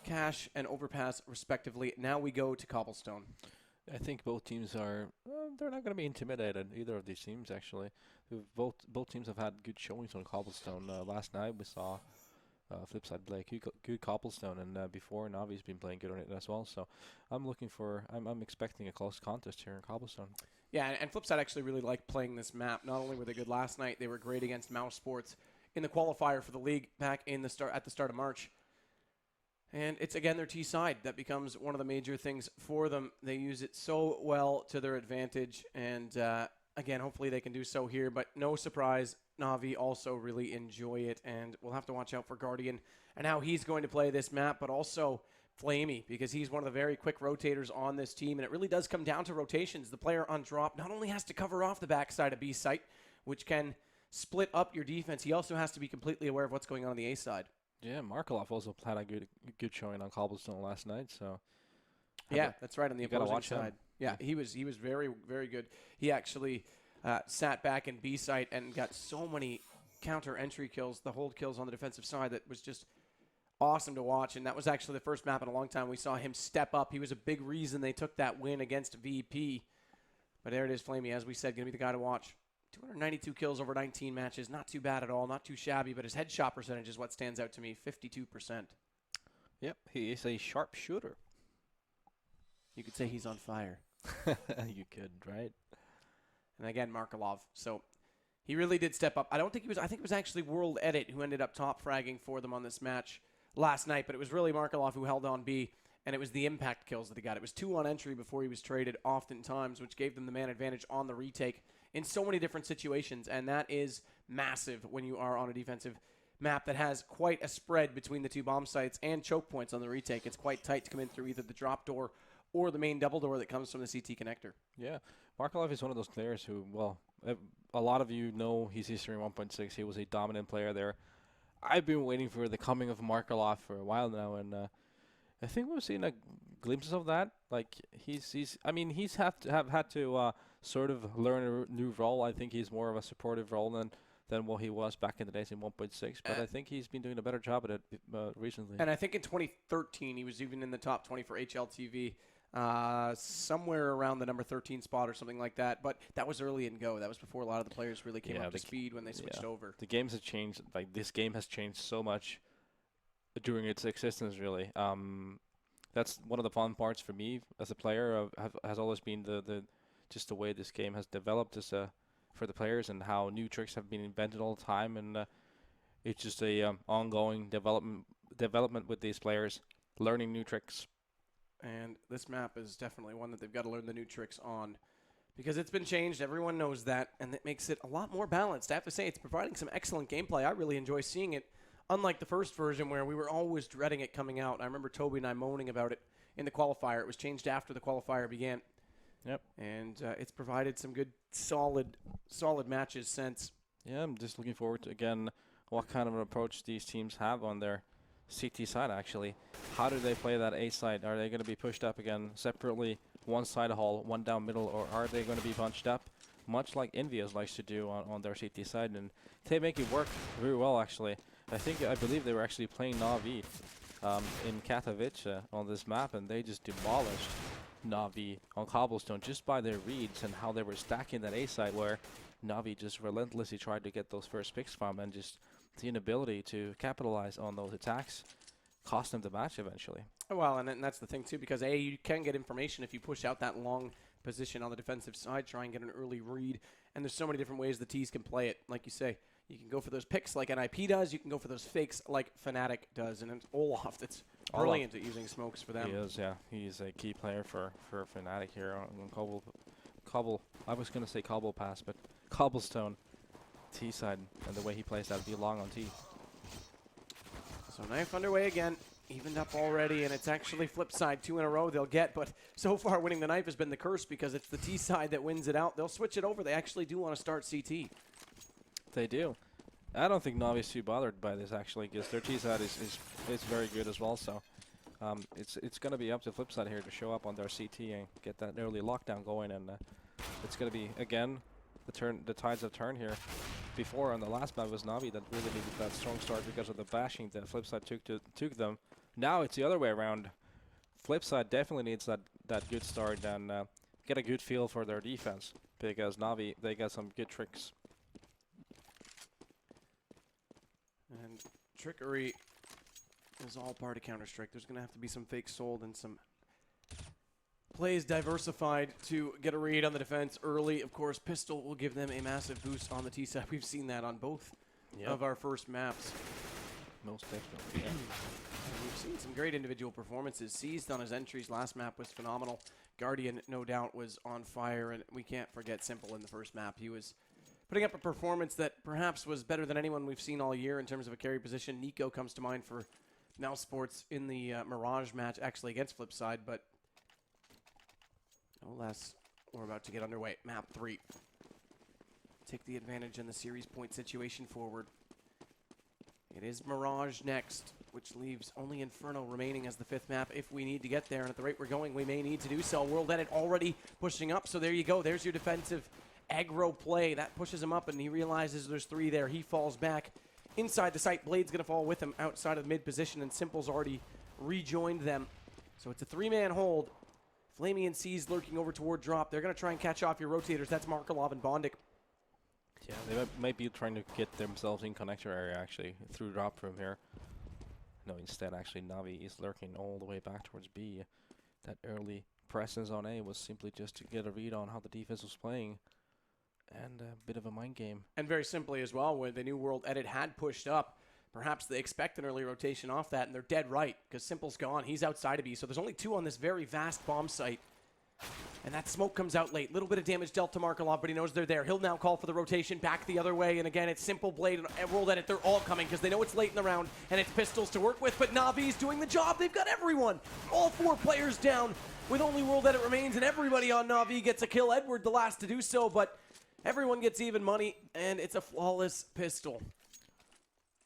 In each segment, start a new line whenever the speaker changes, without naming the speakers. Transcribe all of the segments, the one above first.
Cache and Overpass, respectively. Now we go to Cobblestone.
I think both teams are, they're not going to be intimidated, either of these teams, actually. Both teams have had good showings on Cobblestone. Last night we saw Flipside play good Cobblestone, and before Navi's been playing good on it as well. So I'm expecting a close contest here in Cobblestone.
Yeah, and Flipside actually really liked playing this map. Not only were they good last night, they were great against Mouse Sports in the qualifier for the league back at the start of March. And it's, again, their T side that becomes one of the major things for them. They use it so well to their advantage. And, again, hopefully they can do so here. But no surprise, Na'Vi also really enjoy it. And we'll have to watch out for Guardian and how he's going to play this map. But also Flamey, because he's one of the very quick rotators on this team. And it really does come down to rotations. The player on drop not only has to cover off the backside of B site, which can split up your defense, he also has to be completely aware of what's going on the A side.
Yeah, Markelov also had a good showing on Cobblestone last night. So
yeah, that's right, on the opposing side. Yeah, he was very, very good. He actually sat back in B site and got so many counter entry kills, the hold kills on the defensive side, that was just awesome to watch. And that was actually the first map in a long time we saw him step up. He was a big reason they took that win against VP. But there it is, Flamey, as we said, going to be the guy to watch. 292 kills over 19 matches. Not too bad at all. Not too shabby, but his headshot percentage is what stands out to me, 52%.
Yep, he is a sharp shooter.
You could say he's on fire.
You could, right?
And again, Markelov. So he really did step up. I think it was actually World Edit who ended up top fragging for them on this match last night, but it was really Markelov who held on B, and it was the impact kills that he got. It was 2 on entry before he was traded oftentimes, which gave them the man advantage on the retake in so many different situations, and that is massive when you are on a defensive map that has quite a spread between the 2 bomb sites and choke points on the retake. It's quite tight to come in through either the drop door or the main double door that comes from the CT connector.
Yeah, Markelov is one of those players who, well, a lot of you know his history in 1.6. He was a dominant player there. I've been waiting for the coming of Markelov for a while now, and I think we've seen glimpses of that. Like he's had to sort of learn a new role. I think he's more of a supportive role than what he was back in the days in 1.6. But I think he's been doing a better job at it recently.
And I think in 2013 he was even in the top 20 for HLTV, somewhere around the number 13 spot or something like that. But that was early in Go. That was before a lot of the players really came up to speed when they switched over.
The games have changed. Like this game has changed so much during its existence, really. That's one of the fun parts for me as a player. Has always been just the way this game has developed for the players, and how new tricks have been invented all the time, and it's just a ongoing development with these players, learning new tricks.
And this map is definitely one that they've got to learn the new tricks on, because it's been changed. Everyone knows that, and it makes it a lot more balanced. I have to say, it's providing some excellent gameplay. I really enjoy seeing it. Unlike the first version where we were always dreading it coming out. I remember Toby and I moaning about it in the qualifier. It was changed after the qualifier began.
Yep.
And it's provided some good, solid matches since.
Yeah, I'm just looking forward to, again, what kind of an approach these teams have on their CT side, actually. How do they play that A side? Are they going to be pushed up again separately, one side hall, one down middle, or are they going to be bunched up, much like Envious likes to do on their CT side? And they make it work very well, actually. I believe they were actually playing Na'Vi in Katowice on this map, and they just demolished Na'Vi on Cobblestone just by their reads and how they were stacking that A side, where Na'Vi just relentlessly tried to get those first picks from, and just the inability to capitalize on those attacks cost them the match eventually.
Well, and that's the thing too, because you can get information if you push out that long position on the defensive side, try and get an early read, and there's so many different ways the T's can play it. Like you say, you can go for those picks like NIP does. You can go for those fakes like Fnatic does. And it's Olaf that's brilliant at using smokes for them.
He is, yeah. He's a key player for Fnatic here on I was going to say Cobble Pass, but Cobblestone T side, and the way he plays that belong on T.
So knife underway again. Evened up already, and it's actually flip side 2 in a row they'll get. But so far winning the knife has been the curse, because it's the T side that wins it out. They'll switch it over. They actually do want to start CT.
They do. I don't think Navi's too bothered by this, actually, because their T side is very good as well. So it's going to be up to Flipside here to show up on their CT and get that early lockdown going. And it's going to be, again, the tides have turned here. Before on the last map was Na'Vi that really needed that strong start because of the bashing that Flipside took them. Now it's the other way around. Flipside definitely needs that good start and get a good feel for their defense, because Na'Vi, they got some good tricks.
And trickery is all part of Counter-Strike. There's going to have to be some fake sold and some plays diversified to get a read on the defense early. Of course, Pistol will give them a massive boost on the T side. We've seen that on both of our first maps.
Most definitely, yeah.
And we've seen some great individual performances. Seized on his entries last map was phenomenal. Guardian, no doubt, was on fire, and we can't forget Simple in the first map. He was putting up a performance that perhaps was better than anyone we've seen all year in terms of a carry position. Nico comes to mind for Mouse Sports in the Mirage match, actually against Flipside, but no less, we're about to get underway. Map 3. Take the advantage in the series point situation forward. It is Mirage next, which leaves only Inferno remaining as the 5th map if we need to get there. And at the rate we're going, we may need to do so. World Edit already pushing up, so there you go. There's your defensive aggro play. That pushes him up, and he realizes there's 3 there. He falls back inside the site. Blade's going to fall with him outside of the mid position, and Simple's already rejoined them. So it's a 3-man hold. Flamey and C's lurking over toward drop. They're going to try and catch off your rotators. That's Markelov and Bondik.
Yeah, they might be trying to get themselves in connector area, actually, through drop from here. No, instead, actually, Na'Vi is lurking all the way back towards B. That early presence on A was simply just to get a read on how the defense was playing. And a bit of a mind game.
And very simply as well, when the new World Edit had pushed up, perhaps they expect an early rotation off that, and they're dead right, because Simple's gone. He's outside of B, so there's only 2 on this very vast bomb site. And that smoke comes out late. Little bit of damage dealt to Markelov, but he knows they're there. He'll now call for the rotation back the other way, and again, it's Simple, Blade, and World Edit. They're all coming, because they know it's late in the round, and it's Pistols to work with, but Na'Vi's doing the job. They've got everyone. All 4 players down, with only World Edit remains, and everybody on Na'Vi gets a kill. Edward the last to do so, but everyone gets even money, and it's a flawless Pistol.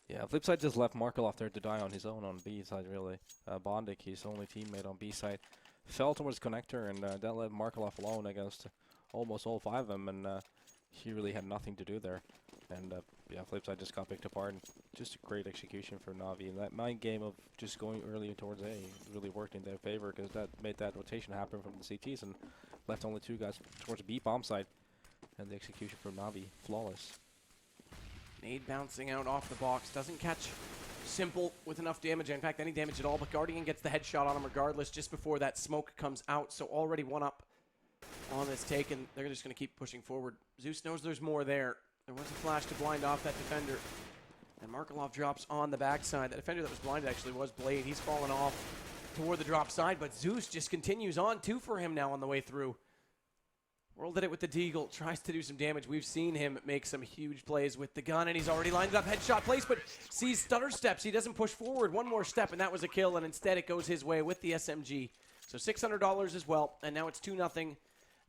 Yeah, Flipside just left Markelov there to die on his own on B side, really. Bondik, his only teammate on B side, fell towards connector, and that left Markelov alone against almost all 5 of them, and he really had nothing to do there. And yeah, Flipside just got picked apart, and just a great execution for Na'Vi. And that mind game of just going early towards A really worked in their favor, because that made that rotation happen from the CTs and left only 2 guys towards B bomb side. And the execution from Na'Vi, flawless.
Nade bouncing out off the box, doesn't catch Simple with enough damage, in fact any damage at all, but Guardian gets the headshot on him regardless just before that smoke comes out, so already 1 up on this take, and they're just going to keep pushing forward. Zeus knows there's more there. There was a flash to blind off that defender, and Markelov drops on the backside. That defender that was blinded actually was Blade. He's fallen off toward the drop side, but Zeus just continues on. 2 for him now on the way through. World Edit with the Deagle, tries to do some damage. We've seen him make some huge plays with the gun, and he's already lined up headshot place, but sees stutter steps. He doesn't push forward. 1 more step, and that was a kill, and instead it goes his way with the SMG. So $600 as well, and now it's 2-0.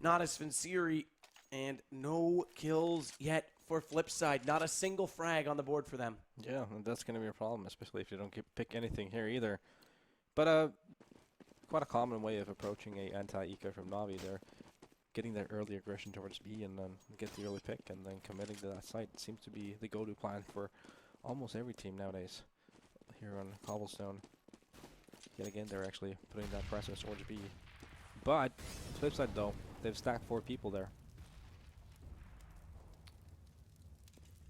Natus Vincere, and no kills yet for Flipside. Not a single frag on the board for them.
Yeah, and that's going to be a problem, especially if you don't pick anything here either. But quite a common way of approaching a anti-eco from Na'Vi there. Getting that early aggression towards B and then get the early pick and then committing to that site seems to be the go-to plan for almost every team nowadays here on Cobblestone. Yet again, they're actually putting that pressure towards B. But, flip side though, they've stacked 4 people there.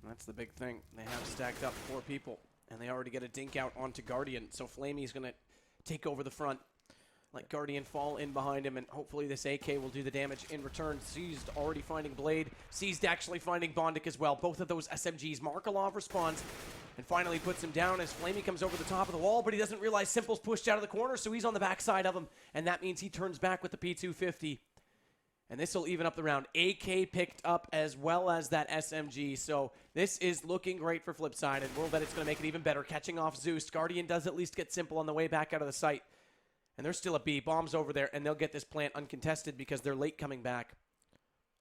That's the big thing. They have stacked up 4 people, and they already get a dink out onto Guardian, so Flamey's going to take over the front. Let Guardian fall in behind him, and hopefully this AK will do the damage in return. Seized already finding Blade. Seized actually finding Bondik as well. Both of those SMGs. Markelov responds and finally puts him down as Flamey comes over the top of the wall, but he doesn't realize Simple's pushed out of the corner, so he's on the backside of him, and that means he turns back with the P250. And this will even up the round. AK picked up as well as that SMG, so this is looking great for Flipside, and World Edit's going to make it even better, catching off Zeus. Guardian does at least get Simple on the way back out of the site. And they're still at B. Bombs over there, and they'll get this plant uncontested because they're late coming back.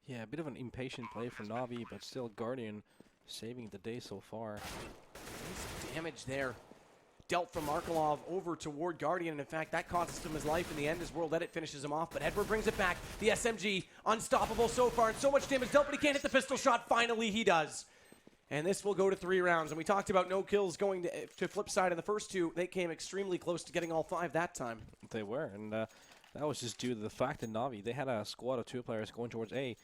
Yeah, a bit of an impatient play for Na'Vi, but still Guardian saving the day so far.
Nice damage there. Dealt from Markelov over toward Guardian, and in fact, that costs him his life in the end as World Edit finishes him off, but Edward brings it back. The SMG, unstoppable so far, and so much damage dealt, but he can't hit the pistol shot. Finally, he does. And this will go to 3 rounds. And we talked about no kills going to Flipside in the first 2. They came extremely close to getting all 5 that time.
They were, and that was just due to the fact that Na'Vi, they had a squad of 2 players going towards A.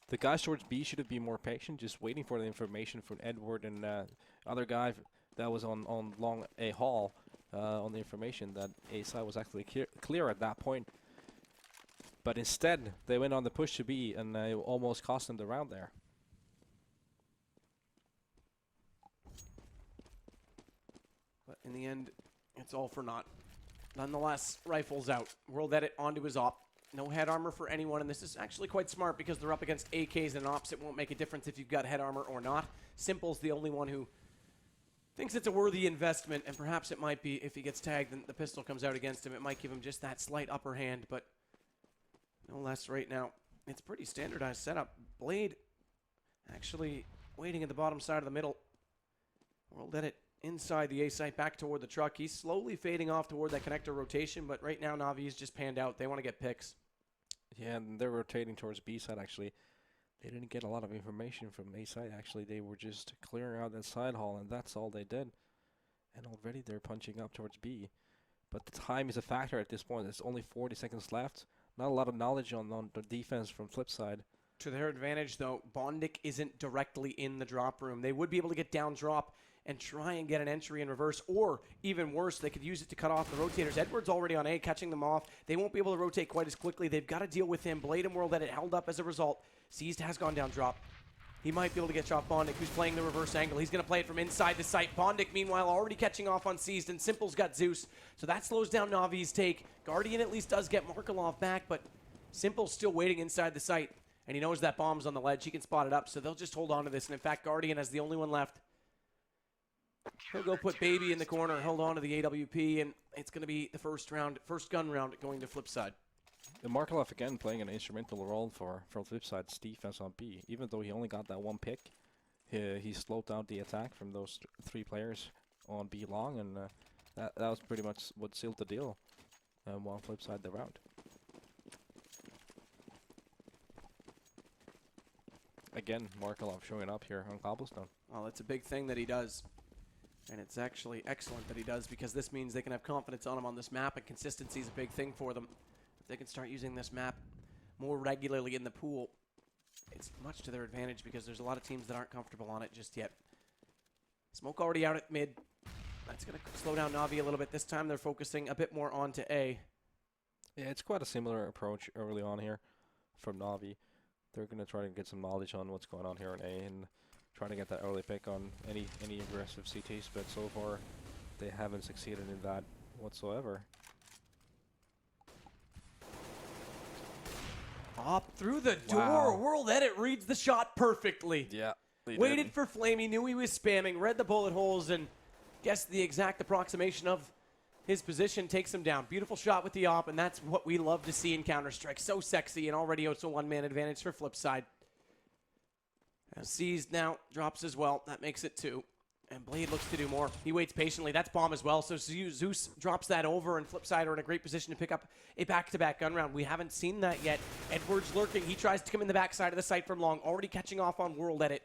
The guys towards B should have been more patient, just waiting for the information from Edward and other guy that was on long A hall on the information that A side was actually clear at that point. But instead, they went on the push to B, and it almost cost them the round there.
But in the end, it's all for naught. Nonetheless, rifles out. World Edit onto his op. No head armor for anyone, and this is actually quite smart because they're up against AKs and ops. It won't make a difference if you've got head armor or not. Simple's the only one who thinks it's a worthy investment, and perhaps it might be if he gets tagged and the pistol comes out against him. It might give him just that slight upper hand, but no less right now. It's pretty standardized setup. Blade actually waiting at the bottom side of the middle. World Edit inside the A site, back toward the truck. He's slowly fading off toward that connector rotation, but right now Na'Vi's just panned out. They want to get picks.
Yeah, and they're rotating towards B side, actually. They didn't get a lot of information from A side, actually. They were just clearing out that side hall, and that's all they did. And already they're punching up towards B. But the time is a factor at this point. There's only 40 seconds left. Not a lot of knowledge on the defense from Flipside.
To their advantage, though, Bondic isn't directly in the drop room. They would be able to get down drop and try and get an entry in reverse, or even worse, they could use it to cut off the rotators. Edward's already on A, catching them off. They won't be able to rotate quite as quickly. They've got to deal with him. Blade and World Edit held up as a result. Seized has gone down drop. He might be able to get shot Bondic, who's playing the reverse angle. He's going to play it from inside the site. Bondic, meanwhile, already catching off on Seized, and Simple's got Zeus. So that slows down Na'Vi's take. Guardian at least does get Markelov back, but Simple's still waiting inside the site, and he knows that bomb's on the ledge. He can spot it up, so they'll just hold on to this. And in fact, Guardian as the only one left. He'll go put Baby in the corner, hold on to the AWP, and it's going to be the first gun round going to Flipside.
And Markelov again playing an instrumental role for Flipside's defense on B. Even though he only got that 1 pick, he slowed down the attack from those 3 players on B long, and that was pretty much what sealed the deal while Flipside the round. Again, Markelov showing up here on Cobblestone.
Well, it's a big thing that he does. And it's actually excellent that he does, because this means they can have confidence on him on this map, and consistency is a big thing for them. If they can start using this map more regularly in the pool, it's much to their advantage, because there's a lot of teams that aren't comfortable on it just yet. Smoke already out at mid. That's going to slow down Na'Vi a little bit. This time they're focusing a bit more onto A.
Yeah, it's quite a similar approach early on here from Na'Vi. They're going to try to get some knowledge on what's going on here in A, and trying to get that early pick on any aggressive CTs, but so far they haven't succeeded in that whatsoever.
Up through the door.
Wow.
World Edit reads the shot perfectly.
Yeah.
Waited for Flamey, knew he was spamming, read the bullet holes, and guessed the exact approximation of his position, takes him down. Beautiful shot with the op, and that's what we love to see in Counter-Strike. So sexy, and already it's a 1-man advantage for Flipside. Seized now, drops as well. That makes it 2. And Blade looks to do more. He waits patiently. That's bomb as well. So Zeus drops that over, and Flipside are in a great position to pick up a back-to-back gun round. We haven't seen that yet. Edward's lurking. He tries to come in the backside of the site from long, already catching off on World Edit.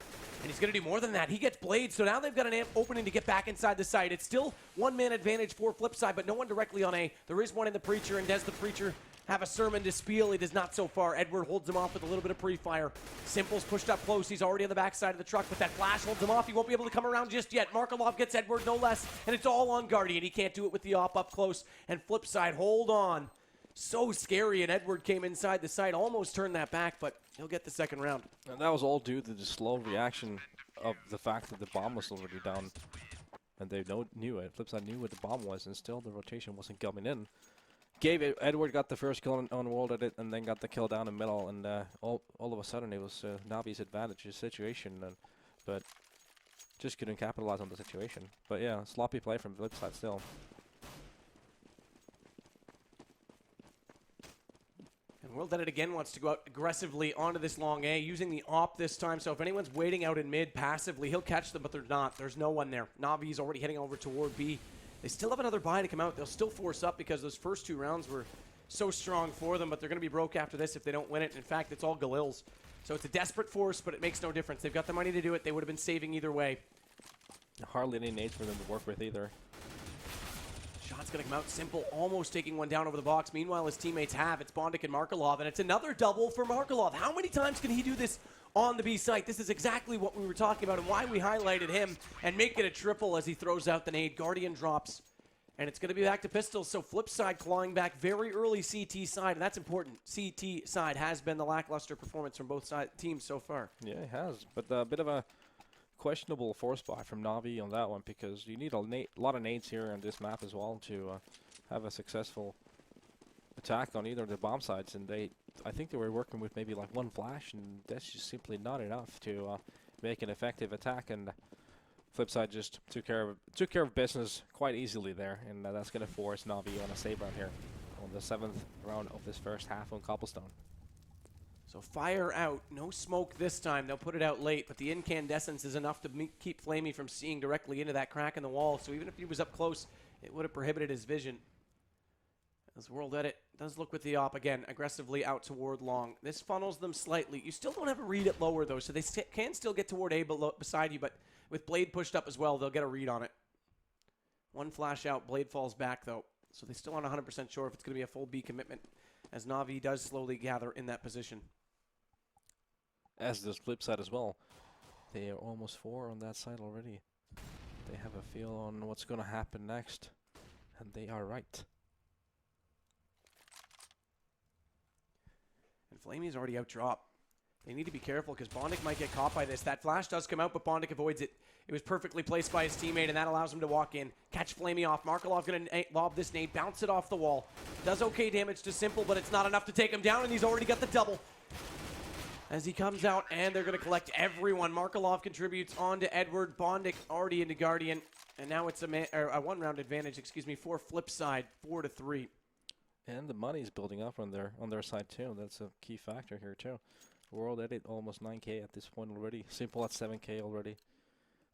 And he's going to do more than that. He gets Blade, so now they've got an opening to get back inside the site. It's still 1-man advantage for Flipside, but no one directly on A. There is one in the Preacher, and does the Preacher have a sermon to spiel? It is not so far. Edward holds him off with a little bit of pre-fire. Simple's pushed up close. He's already on the backside of the truck, but that flash holds him off. He won't be able to come around just yet. Markelov gets Edward no less, and it's all on Guardian. He can't do it with the op up close, and Flipside hold on. So scary, and Edward came inside the site, almost turned that back, but he'll get the second round.
And that was all due to the slow reaction of the fact that the bomb was already down. And they knew it. Flipside knew what the bomb was, and still the rotation wasn't coming in. Edward got the first kill on World Edit, and then got the kill down the middle, and all of a sudden it was Na'Vi's advantage situation, but just couldn't capitalize on the situation. But yeah, sloppy play from Flipside still.
And World Edit again wants to go out aggressively onto this long A, using the op this time. So if anyone's waiting out in mid passively, he'll catch them, but they're not. There's no one there. Na'Vi's already heading over toward B. They still have another buy to come out. They'll still force up because those first 2 rounds were so strong for them, but they're going to be broke after this if they don't win it. In fact, it's all Galil's. So it's a desperate force, but it makes no difference. They've got the money to do it. They would have been saving either way.
Hardly any nades for them to work with either.
Shot's going to come out. Simple almost taking one down over the box. Meanwhile, his teammates have. It's Bondik and Markelov, and it's another double for Markelov. How many times can he do this on the B site? This is exactly what we were talking about and why we highlighted him, and make it a triple as he throws out the nade. Guardian drops, and it's going to be back to pistols. So Flipside clawing back very early CT side, and that's important. CT side has been the lackluster performance from both teams so far.
Yeah, it has, but a bit of a questionable force buy from Na'Vi on that one, because you need a lot of nades here on this map as well to have a successful attack on either of the bomb sides, and I think they were working with maybe like one flash, and that's just simply not enough to make an effective attack, and Flipside just took care of business quite easily there, and that's going to force Na'Vi on a save round here on the 7th round of this first half on Cobblestone.
So fire out, no smoke this time. They'll put it out late, but the incandescence is enough to keep Flamey from seeing directly into that crack in the wall. So even if he was up close, it would have prohibited his vision. As World Edit does look with the op again, aggressively out toward long. This funnels them slightly. You still don't have a read at lower though, so they can still get toward A beside you, but with Blade pushed up as well, they'll get a read on it. One flash out, Blade falls back though, so they still aren't 100% sure if it's going to be a full B commitment, as Na'Vi does slowly gather in that position.
As does Flipside as well. They are almost 4 on that side already. They have a feel on what's going to happen next, and they are right.
And Flamey's already out drop. They need to be careful because Bondik might get caught by this. That flash does come out, but Bondik avoids it. It was perfectly placed by his teammate, and that allows him to walk in, catch Flamey off. Markelov going to lob this nade, bounce it off the wall. Does okay damage to Simple, but it's not enough to take him down, and he's already got the double. As he comes out, and they're going to collect everyone. Markelov contributes on to Edward. Bondik already into Guardian, and now it's a one-round advantage, for Flipside, 4-3.
And the money's building up on their side too. That's a key factor here too. World Edit almost 9K at this point already. Simple at 7K already.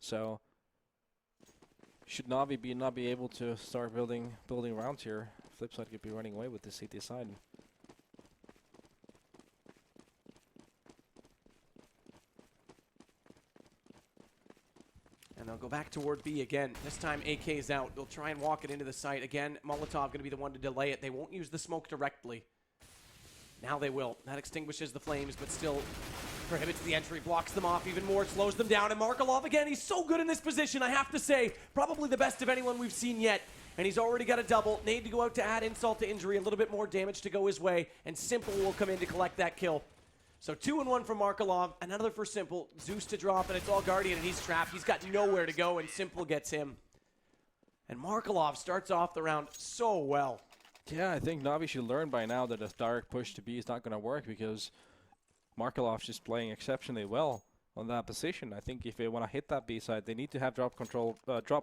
So should Na'Vi not be able to start building rounds here, Flipside could be running away with the CT side.
And they'll go back toward B again. This time AK's out. They'll try and walk it into the site. Again, Molotov going to be the one to delay it. They won't use the smoke directly. Now they will. That extinguishes the flames, but still prohibits the entry, blocks them off even more, slows them down. And Markelov again, he's so good in this position, I have to say. Probably the best of anyone we've seen yet. And he's already got a double. Need to go out to add insult to injury, a little bit more damage to go his way. And Simple will come in to collect that kill. So 2-1 for Markelov, another for Simple. Zeus to drop, and it's all Guardian, and he's trapped. He's got nowhere to go, and Simple gets him. And Markelov starts off the round so well.
Yeah, I think Na'Vi should learn by now that a direct push to B is not going to work, because Markelov's just playing exceptionally well on that position. I think if they want to hit that B side, they need to have drop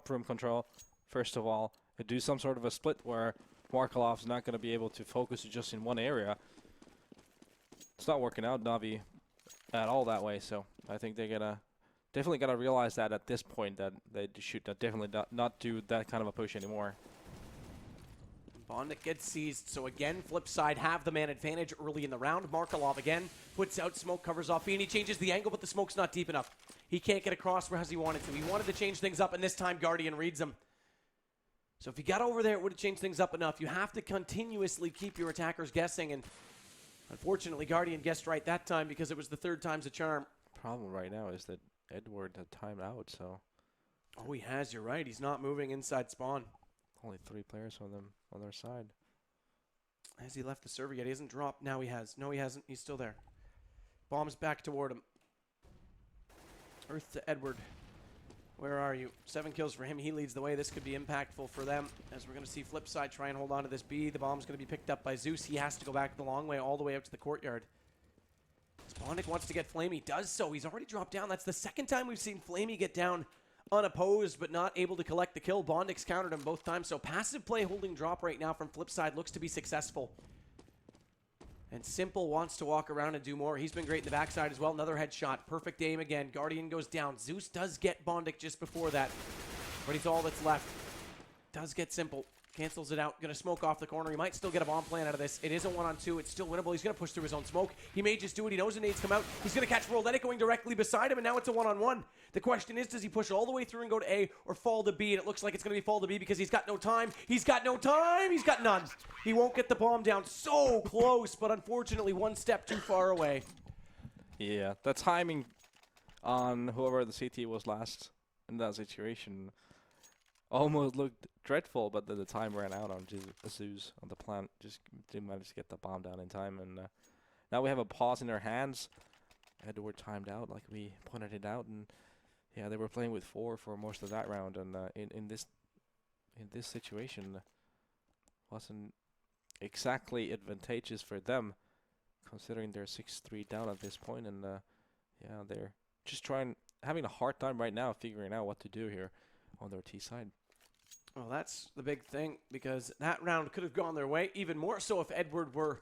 room control, first of all, and do some sort of a split where Markelov's not going to be able to focus just in one area. It's not working out Na'Vi at all that way, so I think they're definitely gotta realize that at this point that they should definitely not do that kind of a push anymore.
Bondik gets seized, so again, Flipside have the man advantage early in the round. Markelov again puts out smoke, covers off B, and he changes the angle, but the smoke's not deep enough. He can't get across as he wanted to. He wanted to change things up, and this time Guardian reads him. So if he got over there, it would have changed things up enough. You have to continuously keep your attackers guessing, and unfortunately, Guardian guessed right that time because it was the third time's a charm.
Problem right now is that Edward had timed out, so.
Oh, he has, you're right. He's not moving inside spawn.
Only 3 players on their side.
Has he left the server yet? He hasn't dropped. Now he has. No, he hasn't. He's still there. Bombs back toward him. Earth to Edward. Where are you? 7 kills for him. He leads the way. This could be impactful for them, as we're going to see Flipside try and hold on to this B. The bomb's going to be picked up by Zeus. He has to go back the long way, all the way out to the courtyard. Bondik wants to get Flamey. Does so. He's already dropped down. That's the second time we've seen Flamey get down unopposed, but not able to collect the kill. Bondik's countered him both times, so passive play holding drop right now from Flipside looks to be successful. And Simple wants to walk around and do more. He's been great in the backside as well. Another headshot. Perfect aim again. Guardian goes down. Zeus does get Bondik just before that, but he's all that's left. Does get Simple. Cancels it out. Going to smoke off the corner. He might still get a bomb plan out of this. It is a 1-on-2. It's still winnable. He's going to push through his own smoke. He may just do it. He knows the nades come out. He's going to catch World Edit going directly beside him, and now it's a 1-on-1. The question is, does he push all the way through and go to A or fall to B? And it looks like it's going to be fall to B because he's got no time. He's got no time. He's got none. He won't get the bomb down. So close, but unfortunately one step too far away.
Yeah, the timing on whoever the CT was last in that situation almost looked dreadful, but then the time ran out on Zeus on the plant. Just didn't manage to get the bomb down in time, and now we have a pause in their hands. Edward timed out, like we pointed it out, and yeah, they were playing with 4 for most of that round, and in this situation wasn't exactly advantageous for them, considering they're 6-3 down at this point, and yeah, they're just having a hard time right now figuring out what to do here on their T side.
Well, that's the big thing, because that round could have gone their way, even more so if Edward were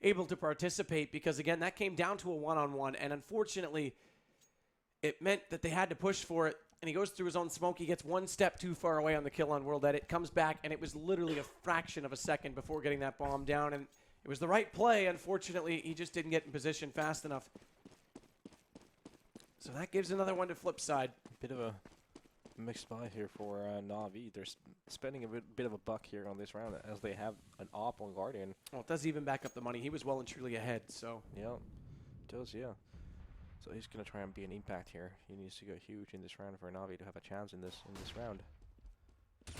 able to participate, because again, that came down to a 1-on-1, and unfortunately, it meant that they had to push for it, and he goes through his own smoke. He gets one step too far away on the kill on World Edit, comes back, and it was literally a fraction of a second before getting that bomb down, and it was the right play. Unfortunately, he just didn't get in position fast enough. So that gives another one to Flipside.
Bit of a mixed buy here for Na'Vi. They're spending a bit of a buck here on this round as they have an op on Guardian.
Well, it does even back up the money. He was well and truly ahead, so.
Yeah, it does, yeah. So he's going to try and be an impact here. He needs to go huge in this round for Na'Vi to have a chance in this round.
And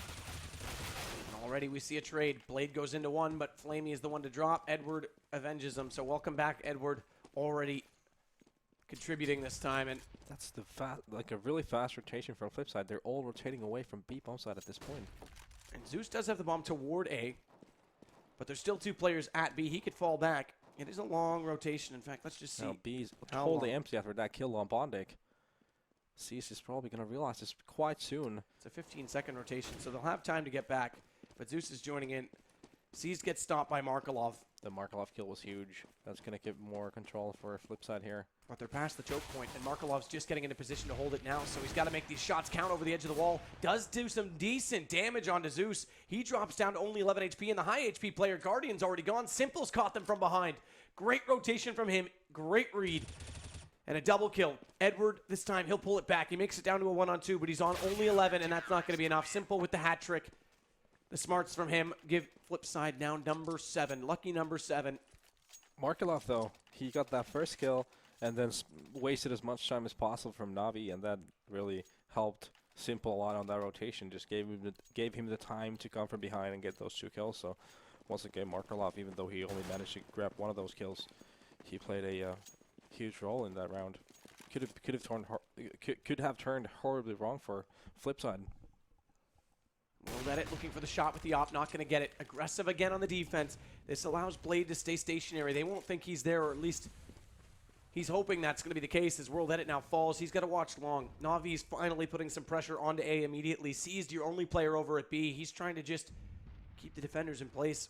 already we see a trade. Blade goes into one, but Flamey is the one to drop. Edward avenges him, so welcome back, Edward. Already contributing this time, and
that's the like a really fast rotation from Flipside. They're all rotating away from B bomb side at this point.
And Zeus does have the bomb toward A, but there's still 2 players at B. He could fall back. It is a long rotation. In fact, let's just see.
Now B's totally empty after that kill on Bondic. Cease is probably going to realize this quite soon.
It's a 15-second rotation, so they'll have time to get back. But Zeus is joining in. Cease gets stopped by Markelov.
The Markelov kill was huge. That's going to give more control for Flipside here.
But they're past the choke point, and Markelov's just getting into position to hold it now, so he's got to make these shots count over the edge of the wall. Does do some decent damage onto Zeus. He drops down to only 11 HP, and the high HP player, Guardian's already gone. Simple's caught them from behind. Great rotation from him. Great read. And a double kill. Edward, this time, he'll pull it back. He makes it down to a 1-on-2, but he's on only 11, and that's not going to be enough. Simple with the hat trick. The smarts from him give Flipside now number 7. Lucky number 7.
Markelov, though, he got that first kill and then wasted as much time as possible from Na'Vi, and that really helped Simple a lot on that rotation. Just gave him the time to come from behind and get those 2 kills. So once again, Markelov, even though he only managed to grab one of those kills, he played a huge role in that round. Could have turned horribly wrong for Flipside.
World Edit looking for the shot with the op, not going to get it. Aggressive again on the defense. This allows Blade to stay stationary. They won't think he's there, or at least he's hoping that's going to be the case as World Edit now falls. He's got to watch long. Na'Vi's finally putting some pressure onto A immediately. Seized your only player over at B. He's trying to just keep the defenders in place.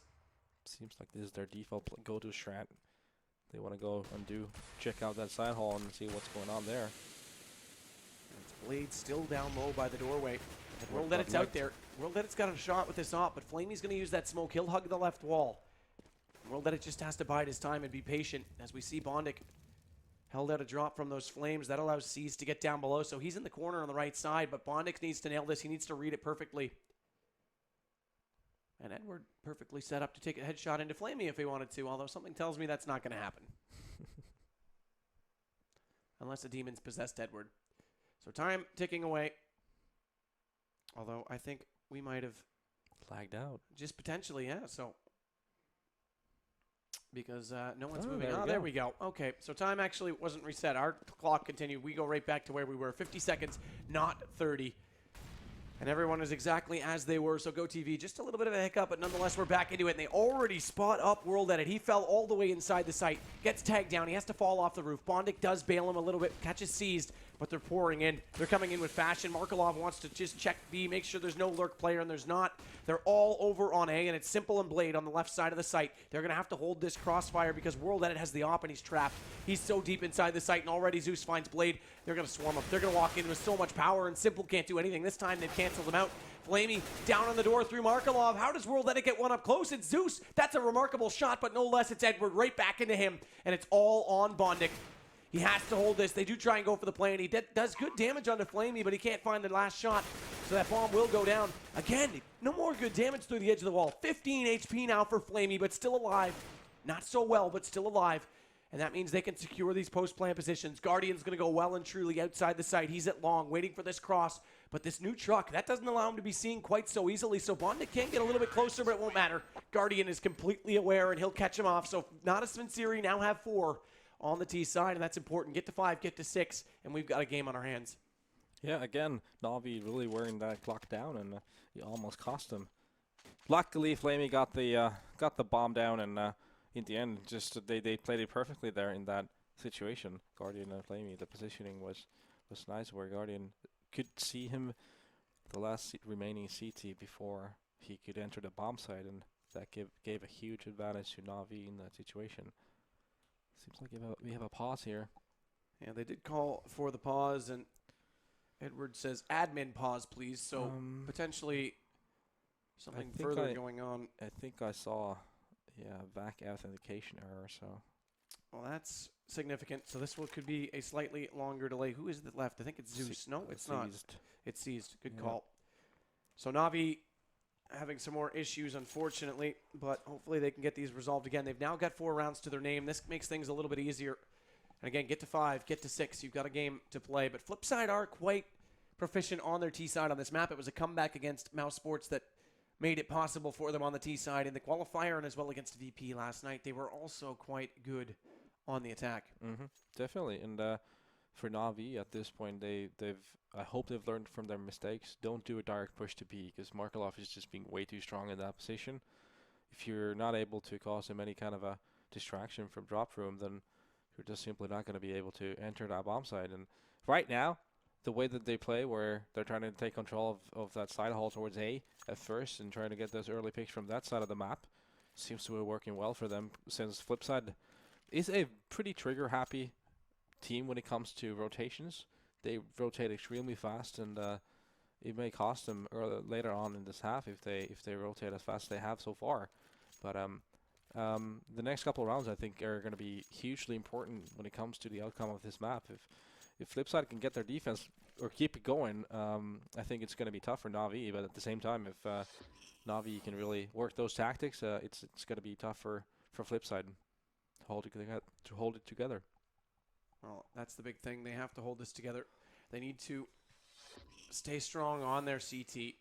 Seems like this is their default go-to strat. They want to go and check out that side hall and see what's going on there.
It's Blade still down low by the doorway. World Edit's out there. World Edit's got a shot with this op, but Flamey's going to use that smoke. He'll hug the left wall. World Edit just has to bide his time and be patient as we see Bondic held out a drop from those flames. That allows Seas to get down below, so he's in the corner on the right side, but Bondic needs to nail this. He needs to read it perfectly. And Edward perfectly set up to take a headshot into Flamey if he wanted to, although something tells me that's not going to happen. Unless the demons possessed Edward. So time ticking away. Although I think we might have
lagged out.
Just potentially, yeah. So because no one's moving.
There
There we go. Okay, so time actually wasn't reset. Our clock continued. We go right back to where we were. 50 seconds, not 30. And everyone is exactly as they were. So GoTV, just a little bit of a hiccup, but nonetheless, we're back into it. And they already spot up World Edit. He fell all the way inside the site, gets tagged down. He has to fall off the roof. Bondic does bail him a little bit, catches seized, but they're pouring in. They're coming in with fashion. Markelov wants to just check B, make sure there's no lurk player, and there's not. They're all over on A, and it's Simple and Blade on the left side of the site. They're going to have to hold this crossfire because World Edit has the op, and he's trapped. He's so deep inside the site, and already Zeus finds Blade. They're going to swarm up. They're going to walk in with so much power, and Simple can't do anything. This time, they've canceled him out. Flamey down on the door through Markelov. How does World Edit get one up close? It's Zeus. That's a remarkable shot, but no less, it's Edward right back into him, and it's all on Bondic. He has to hold this. They do try and go for the play, and he does good damage onto Flamey, but he can't find the last shot, so that bomb will go down. Again, no more good damage through the edge of the wall. 15 HP now for Flamey, but still alive. Not so well, but still alive. And that means they can secure these post-plant positions. Guardian's going to go well and truly outside the site. He's at long, waiting for this cross. But this new truck, that doesn't allow him to be seen quite so easily. So Bondic can get a little bit closer, but it won't matter. Guardian is completely aware, and he'll catch him off. So Natus Vincere now have 4 on the T side, and that's important. Get to 5, get to 6, and we've got a game on our hands.
Yeah, again, Na'Vi really wearing that clock down, and it almost cost him. Luckily, Flamey got the bomb down, and in the end, just they played it perfectly there in that situation. Guardian and Flamey, the positioning was nice, where Guardian could see him the last remaining CT before he could enter the bomb site, and that gave a huge advantage to Na'Vi in that situation. Seems like we have a pause here.
Yeah, they did call for the pause, and Edward says, admin pause, please. So potentially something further going on.
I think I saw, back authentication error, so.
Well, that's significant. So this one could be a slightly longer delay. Who is it left? I think it's Zeus. No, it's not. It's seized. Good call. So Na'Vi having some more issues, unfortunately, but hopefully they can get these resolved again. They've now got 4 rounds to their name. This makes things a little bit easier. And again, get to 5, get to 6. You've got a game to play. But Flipside are quite proficient on their T side on this map. It was a comeback against Mouse Sports that made it possible for them on the T side in the qualifier, and as well against VP last night. They were also quite good on the attack.
Definitely. And for Na'Vi at this point, I hope they've learned from their mistakes. Don't do a direct push to B, because Markelov is just being way too strong in that position. If you're not able to cause him any kind of a distraction from drop room, then you're just simply not going to be able to enter that bomb site. And right now, the way that they play, where they're trying to take control of that side hall towards A at first and trying to get those early picks from that side of the map, seems to be working well for them, since Flipside is a pretty trigger-happy team when it comes to rotations. They rotate extremely fast, and it may cost them later on in this half if they rotate as fast as they have so far. But the next couple of rounds, I think, are going to be hugely important when it comes to the outcome of this map. If Flipside can get their defense or keep it going, I think it's going to be tough for Na'Vi. But at the same time, if Na'Vi can really work those tactics, it's going to be tough for Flipside to hold it together.
Well, that's the big thing. They have to hold this together. They need to stay strong on their CT.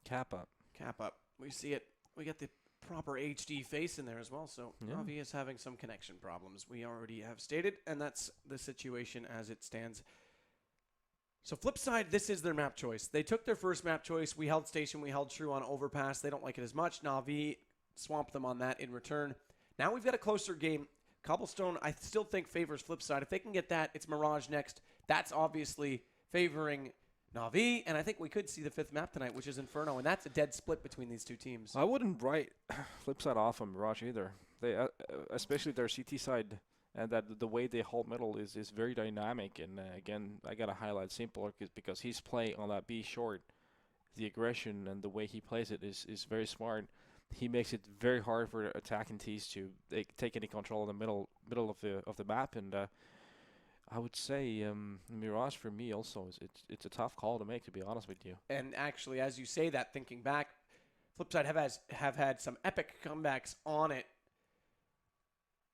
Cap up.
Cap up. We see it. We get the proper HD face in there as well. So Na'Vi is having some connection problems. We already have stated, and that's the situation as it stands. So Flipside, this is their map choice. They took their first map choice. We held station. We held true on overpass. They don't like it as much. Na'Vi swamped them on that in return. Now we've got a closer game. Cobblestone, I still think, favors Flipside. If they can get that, it's Mirage next. That's obviously favoring Na'Vi, and I think we could see the 5th map tonight, which is Inferno, and that's a dead split between these two teams.
I wouldn't write Flipside off on Mirage either. They, especially their CT side, and that the way they hold middle is very dynamic. And again, I gotta highlight Simple because he's playing on that B short. The aggression and the way he plays it is very smart. He makes it very hard for attacking teams to take any control in the middle of the map, and I would say Mirage for me also it's a tough call to make, to be honest with you.
And actually, as you say that, thinking back, Flipside have had some epic comebacks on it,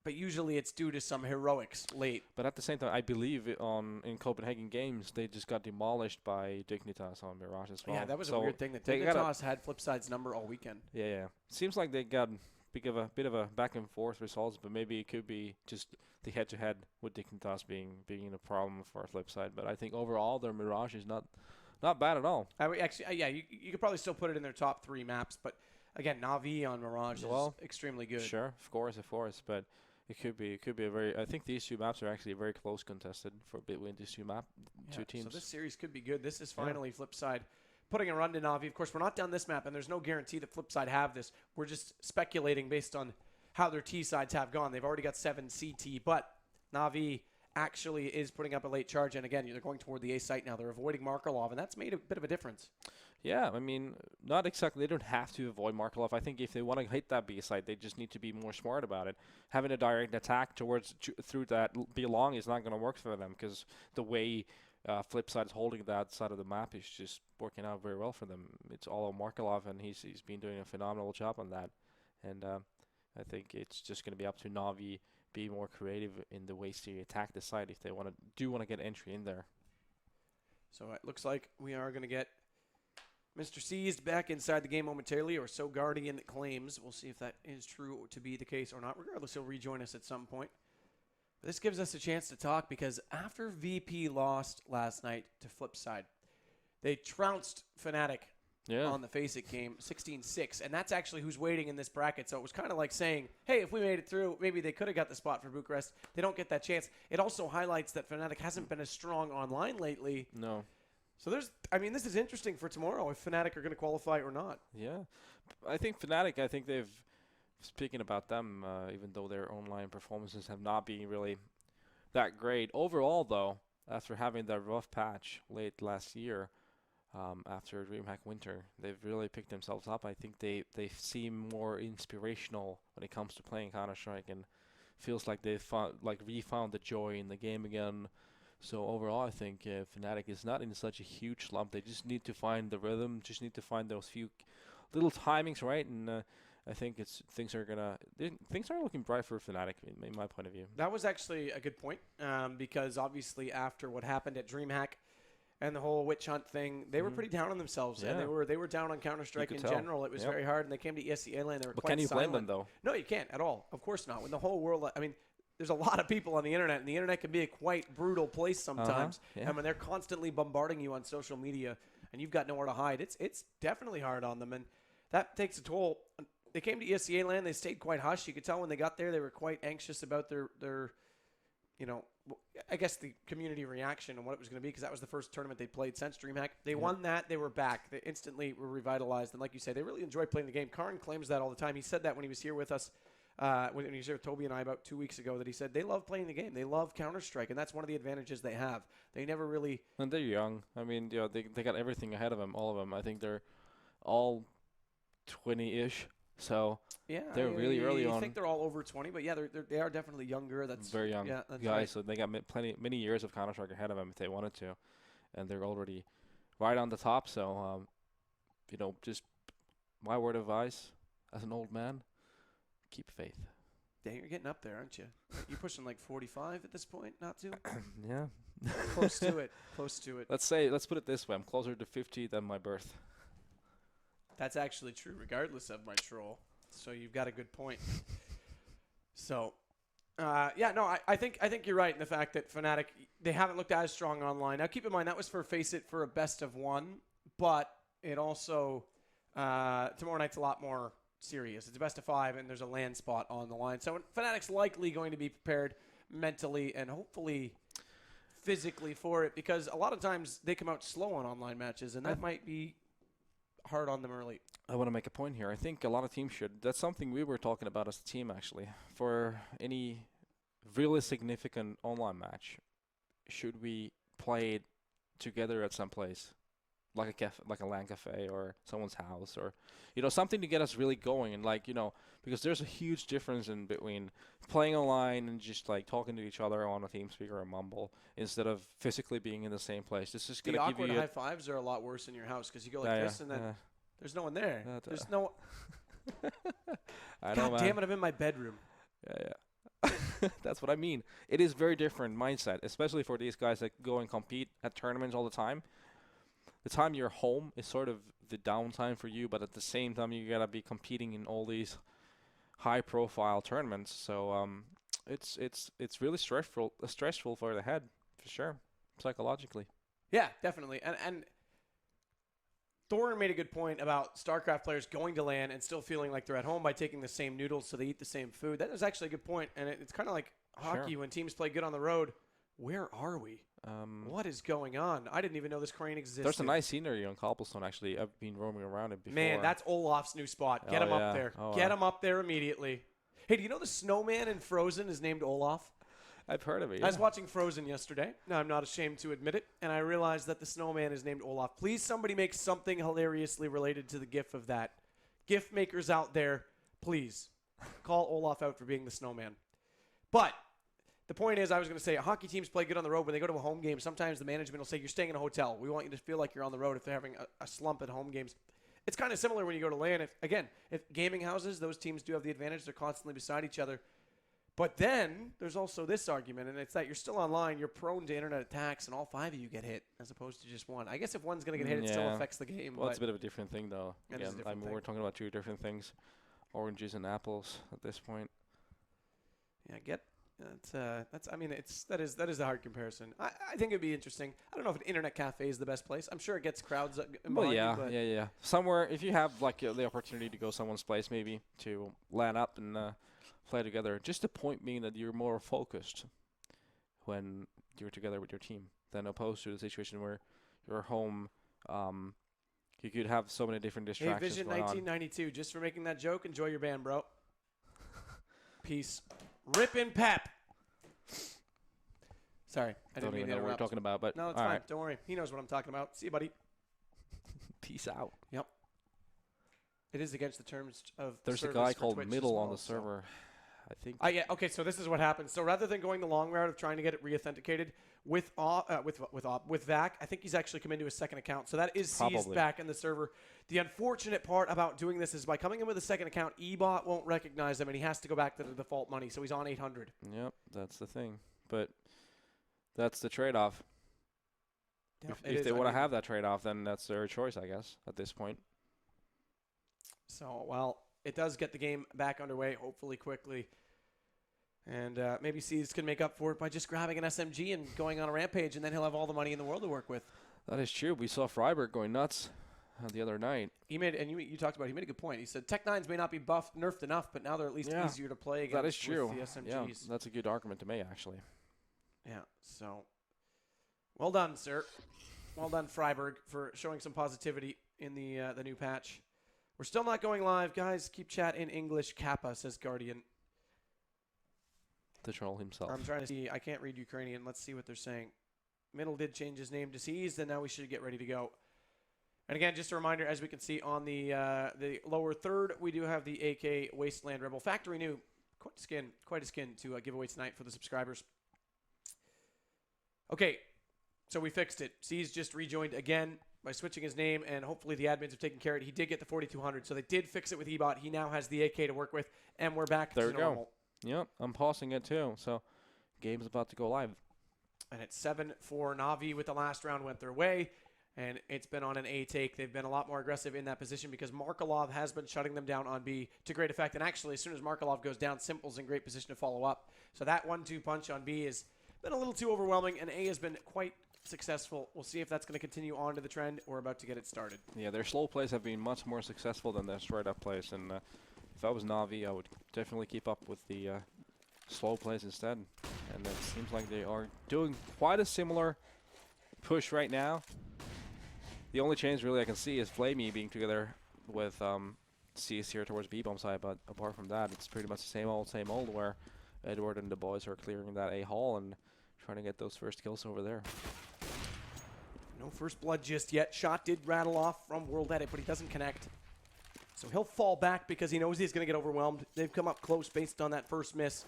but usually it's due to some heroics late.
But at the same time, I believe in Copenhagen Games, they just got demolished by Dignitas on Mirage as well.
Yeah, that was a weird thing. That Dignitas had Flipside's number all weekend.
Yeah. Seems like they got a bit of a back and forth results, but maybe it could be just the head-to-head with Dignitas being a problem for Flipside. But I think overall, their Mirage is not bad at all.
You could probably still put it in their top 3 maps, but again, Na'Vi on Mirage is extremely good.
Sure, of course, but it could be a very. I think these 2 maps are actually very close contested between these two teams.
So this series could be good. This is finally Flipside putting a run to Na'Vi. Of course, we're not down this map, and there's no guarantee that Flipside have this. We're just speculating based on how their T sides have gone. They've already got 7 CT, but Na'Vi actually is putting up a late charge. And again, they're going toward the A site now. They're avoiding Markelov, and that's made a bit of a difference.
Yeah, I mean, not exactly. They don't have to avoid Markelov. I think if they want to hit that B side, they just need to be more smart about it. Having a direct attack through that B long is not going to work for them because the way Flipside is holding that side of the map is just working out very well for them. It's all on Markelov, and he's been doing a phenomenal job on that. And I think it's just going to be up to Na'Vi be more creative in the ways to attack the side if they want to get entry in there.
So it looks like we are going to get Mr. Seized back inside the game momentarily, or so Guardian claims. We'll see if that is true to be the case or not. Regardless, he'll rejoin us at some point. But this gives us a chance to talk because after VP lost last night to Flipside, they trounced Fnatic on the Faceit game 16-6, and that's actually who's waiting in this bracket. So it was kind of like saying, hey, if we made it through, maybe they could have got the spot for Bucharest. They don't get that chance. It also highlights that Fnatic hasn't been as strong online lately.
No.
So this is interesting for tomorrow if Fnatic are going to qualify or not.
Yeah. I think Fnatic, speaking about them, even though their online performances have not been really that great. Overall, though, after having that rough patch late last year, after DreamHack Winter, they've really picked themselves up. I think they seem more inspirational when it comes to playing Counter-Strike, and feels like they've refound the joy in the game again. So overall, I think Fnatic is not in such a huge slump. They just need to find the rhythm, just need to find those few little timings right, and I think things are looking bright for Fnatic in my point of view.
That was actually a good point because obviously after what happened at DreamHack and the whole witch hunt thing, they were pretty down on themselves, and they were down on Counter-Strike in general. It was very hard, and they came to ESEA land. They were
but
quite
can you
silent.
blame them though?
No, you can't at all. Of course not. When the whole world, I mean, there's a lot of people on the internet, and the internet can be a quite brutal place sometimes. And when they're constantly bombarding you on social media, and you've got nowhere to hide, it's definitely hard on them, and that takes a toll. They came to ESEA land. They stayed quite hush. You could tell when they got there, they were quite anxious about their I guess the community reaction and what it was going to be, because that was the first tournament they played since DreamHack. They won that. They were back. They instantly were revitalized. And like you say, they really enjoy playing the game. Karn claims that all the time. He said that when he was here with us, when he was here with Toby and I about 2 weeks ago, that he said they love playing the game. They love Counter-Strike, and that's one of the advantages they have. They never really...
And they're young. I mean, they got everything ahead of them, all of them. I think they're all 20-ish. So they're really early on.
I think they're all over 20, but yeah, they are definitely younger. That's
very young
guys.
Right. So they got many years of Counter-Strike ahead of them if they wanted to, and they're already right on the top. So, just my word of advice as an old man: keep faith.
Dang, you're getting up there, aren't you? You're pushing like 45 at this point, not to?
Yeah,
close to it. Close to it.
Let's put it this way: I'm closer to 50 than my birth.
That's actually true, regardless of my troll. So you've got a good point. So, I think you're right in the fact that Fnatic, they haven't looked as strong online. Now, keep in mind, that was for Faceit for a best of one, but it also, tomorrow night's a lot more serious. It's a best of 5, and there's a land spot on the line. So Fnatic's likely going to be prepared mentally and hopefully physically for it, because a lot of times they come out slow on online matches, and that might be hard on them early.
I want to make a point here. I think a lot of teams should. That's something we were talking about as a team, actually. For any really significant online match, should we play it together at some place, like a LAN cafe or someone's house, or something to get us really going, and because there's a huge difference in between playing online and just like talking to each other on a TeamSpeak or a Mumble instead of physically being in the same place. This is going to give you
awkward high fives are a lot worse in your house because you go like this and then there's no one there. There's no. God damn it! I'm in my bedroom.
Yeah. That's what I mean. It is very different mindset, especially for these guys that go and compete at tournaments all the time. The time you're home is sort of the downtime for you, but at the same time you gotta be competing in all these high-profile tournaments. So it's really stressful for the head, for sure, psychologically.
Yeah, definitely. And Thorin made a good point about StarCraft players going to LAN and still feeling like they're at home by taking the same noodles, so they eat the same food. That is actually a good point, and it's kind of like hockey when teams play good on the road. Where are we? What is going on? I didn't even know this crane existed.
There's a nice scenery on Cobblestone, actually. I've been roaming around it before.
Man, that's Olaf's new spot. Get him up there. Get him up there immediately. Hey, do you know the snowman in Frozen is named Olaf?
I've heard of it.
I was watching Frozen yesterday. Now, I'm not ashamed to admit it. And I realized that the snowman is named Olaf. Please, somebody make something hilariously related to the GIF of that. GIF makers out there, please call Olaf out for being the snowman. But the point is, I was going to say, hockey teams play good on the road. When they go to a home game, sometimes the management will say, you're staying in a hotel. We want you to feel like you're on the road if they're having a slump at home games. It's kind of similar when you go to LAN. If gaming houses, those teams do have the advantage. They're constantly beside each other. But then there's also this argument, and it's that you're still online. You're prone to internet attacks, and all 5 of you get hit as opposed to just one. I guess if one's going to get hit, it still affects the game.
Well, it's a bit of a different thing, though. Again, we're talking about two different things, oranges and apples at this point.
Yeah, that is a hard comparison. I think it'd be interesting. I don't know if an internet cafe is the best place. I'm sure it gets crowds.
Well, yeah. Somewhere, if you have like the opportunity to go someone's place, maybe to LAN up and play together. Just the point being that you're more focused when you're together with your team than opposed to the situation where you're home. You could have so many different distractions.
Hey, Vision 1992, just for making that joke. Enjoy your band, bro. Peace. Rip and Pep. Sorry, I didn't mean to interrupt.
What we're talking about, but
no, it's fine. Right. Don't worry. He knows what I'm talking about. See you, buddy.
Peace out.
Yep. It is against the terms of
There's a guy called Twitch Middle on the server, I think.
Yeah. Okay. So this is what happens. So rather than going the long route of trying to get it re-authenticated with Vac, I think he's actually come into his second account. So that is seized back in the server. The unfortunate part about doing this is by coming in with a second account, eBot won't recognize him, and he has to go back to the default money. So he's on 800.
Yep, that's the thing. But that's the trade-off. Yeah, if they want to have that trade-off, then that's their choice, I guess, at this point.
So, well, it does get the game back underway, hopefully quickly. And maybe Seas can make up for it by just grabbing an SMG and going on a rampage, and then he'll have all the money in the world to work with.
That is true. We saw Freiburg going nuts the other night.
He made a good point. He said Tech 9s may not be nerfed enough, but now they're at least easier to play against.
That is true.
With the SMGs.
Yeah, that's a good argument to make, actually.
Yeah, so well done, sir. Well done, Freiburg, for showing some positivity in the new patch. We're still not going live, guys. Keep chat in English. Kappa, says Guardian.
The troll himself.
I'm trying to see. I can't read Ukrainian. Let's see what they're saying. Middle did change his name to Seized, and now we should get ready to go. And again, just a reminder, as we can see on the lower third, we do have the AK Wasteland Rebel Factory New. Quite a skin to give away tonight for the subscribers. Okay, so we fixed it. Seized just rejoined again by switching his name, and hopefully the admins have taken care of it. He did get the 4200, so they did fix it with eBot. He now has the AK to work with, and we're back to normal.
Yep, I'm pausing it too, so game's about to go live.
And it's 7 for Na'Vi with the last round went their way, and it's been on an A take. They've been a lot more aggressive in that position because Markelov has been shutting them down on B to great effect. And actually, as soon as Markelov goes down, Simple's in great position to follow up. So that 1-2 punch on B has been a little too overwhelming, and A has been quite successful. We'll see if that's going to continue on to the trend. We're about to get it started.
Yeah, their slow plays have been much more successful than their straight-up plays, and if I was Na'Vi, I would definitely keep up with the slow plays instead. And it seems like they are doing quite a similar push right now. The only change really I can see is Flamey being together with CS here towards B-bomb side, but apart from that, it's pretty much the same old, where Edward and the boys are clearing that A hall and trying to get those first kills over there.
No first blood just yet. Shot did rattle off from World Edit, but he doesn't connect. So he'll fall back because he knows he's going to get overwhelmed. They've come up close based on that first miss.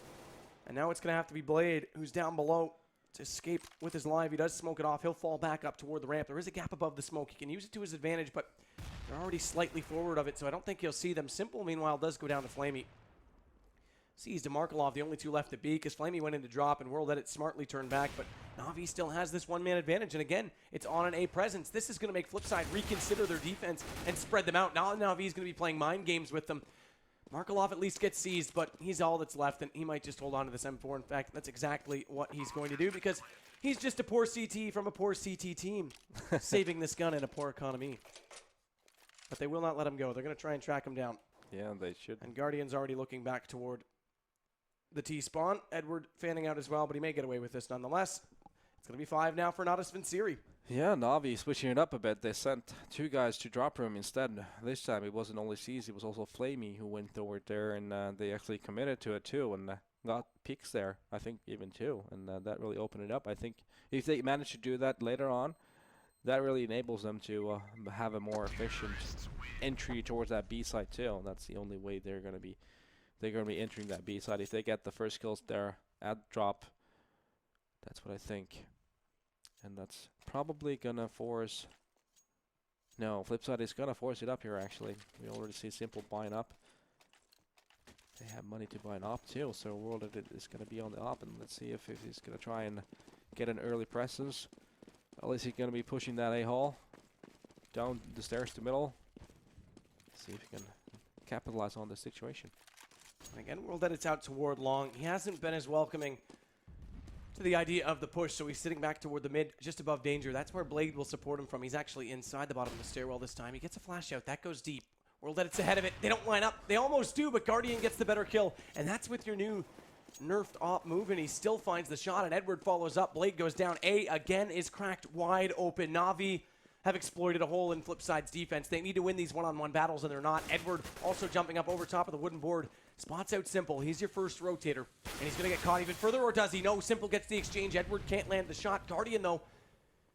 And now it's going to have to be Blade, who's down below, to escape with his live. He does smoke it off. He'll fall back up toward the ramp. There is a gap above the smoke. He can use it to his advantage, but they're already slightly forward of it, so I don't think he'll see them. Simple, meanwhile, does go down to Flamey. Sees DeMarkelov, the only two left to B, because Flamey went into drop, and World Edit smartly turned back, but Na'Vi still has this one-man advantage, and again, it's on an A presence. This is going to make Flipside reconsider their defense and spread them out. Now Na'Vi is going to be playing mind games with them. Markelov at least gets seized, but he's all that's left, and he might just hold on to this M4. In fact, that's exactly what he's going to do, because he's just a poor CT from a poor CT team, saving this gun in a poor economy. But they will not let him go. They're going to try and track him down.
Yeah, they should.
And Guardian's already looking back toward the T-spawn. Edward fanning out as well, but he may get away with this nonetheless. It's going to be 5 now for Natus Vincere.
Yeah, Na'Vi switching it up a bit. They sent 2 guys to drop room instead. This time it wasn't only CZ, it was also Flamey who went over there, and they actually committed to it too, and got picks there, I think even 2, and that really opened it up. I think if they manage to do that later on, that really enables them to have a more efficient entry towards that B side too. And that's the only way they're gonna be entering that B side. If they get the first kills there at drop, that's what I think. And that's probably gonna force. No, Flipside is gonna force it up here. Actually, we already see Simple buying up. They have money to buy an op too, so World Edit is gonna be on the op, and let's see if he's gonna try and get an early presence. At least he's gonna be pushing that A-hall down the stairs to middle. See if he can capitalize on the situation.
And again, World Edit's out toward long. He hasn't been as welcoming to the idea of the push, so he's sitting back toward the mid, just above danger. That's where Blade will support him from. He's actually inside the bottom of the stairwell this time. He gets a flash out. That goes deep. World Edit's ahead of it. They don't line up. They almost do, but Guardian gets the better kill. And that's with your new nerfed op move, and he still finds the shot, and Edward follows up. Blade goes down. A, again, is cracked wide open. Na'Vi have exploited a hole in Flipside's defense. They need to win these one-on-one battles, and they're not. Edward also jumping up over top of the wooden board. Spots out Simple. He's your first rotator, and he's going to get caught even further, or does he? No, Simple gets the exchange. Edward can't land the shot. Guardian, though,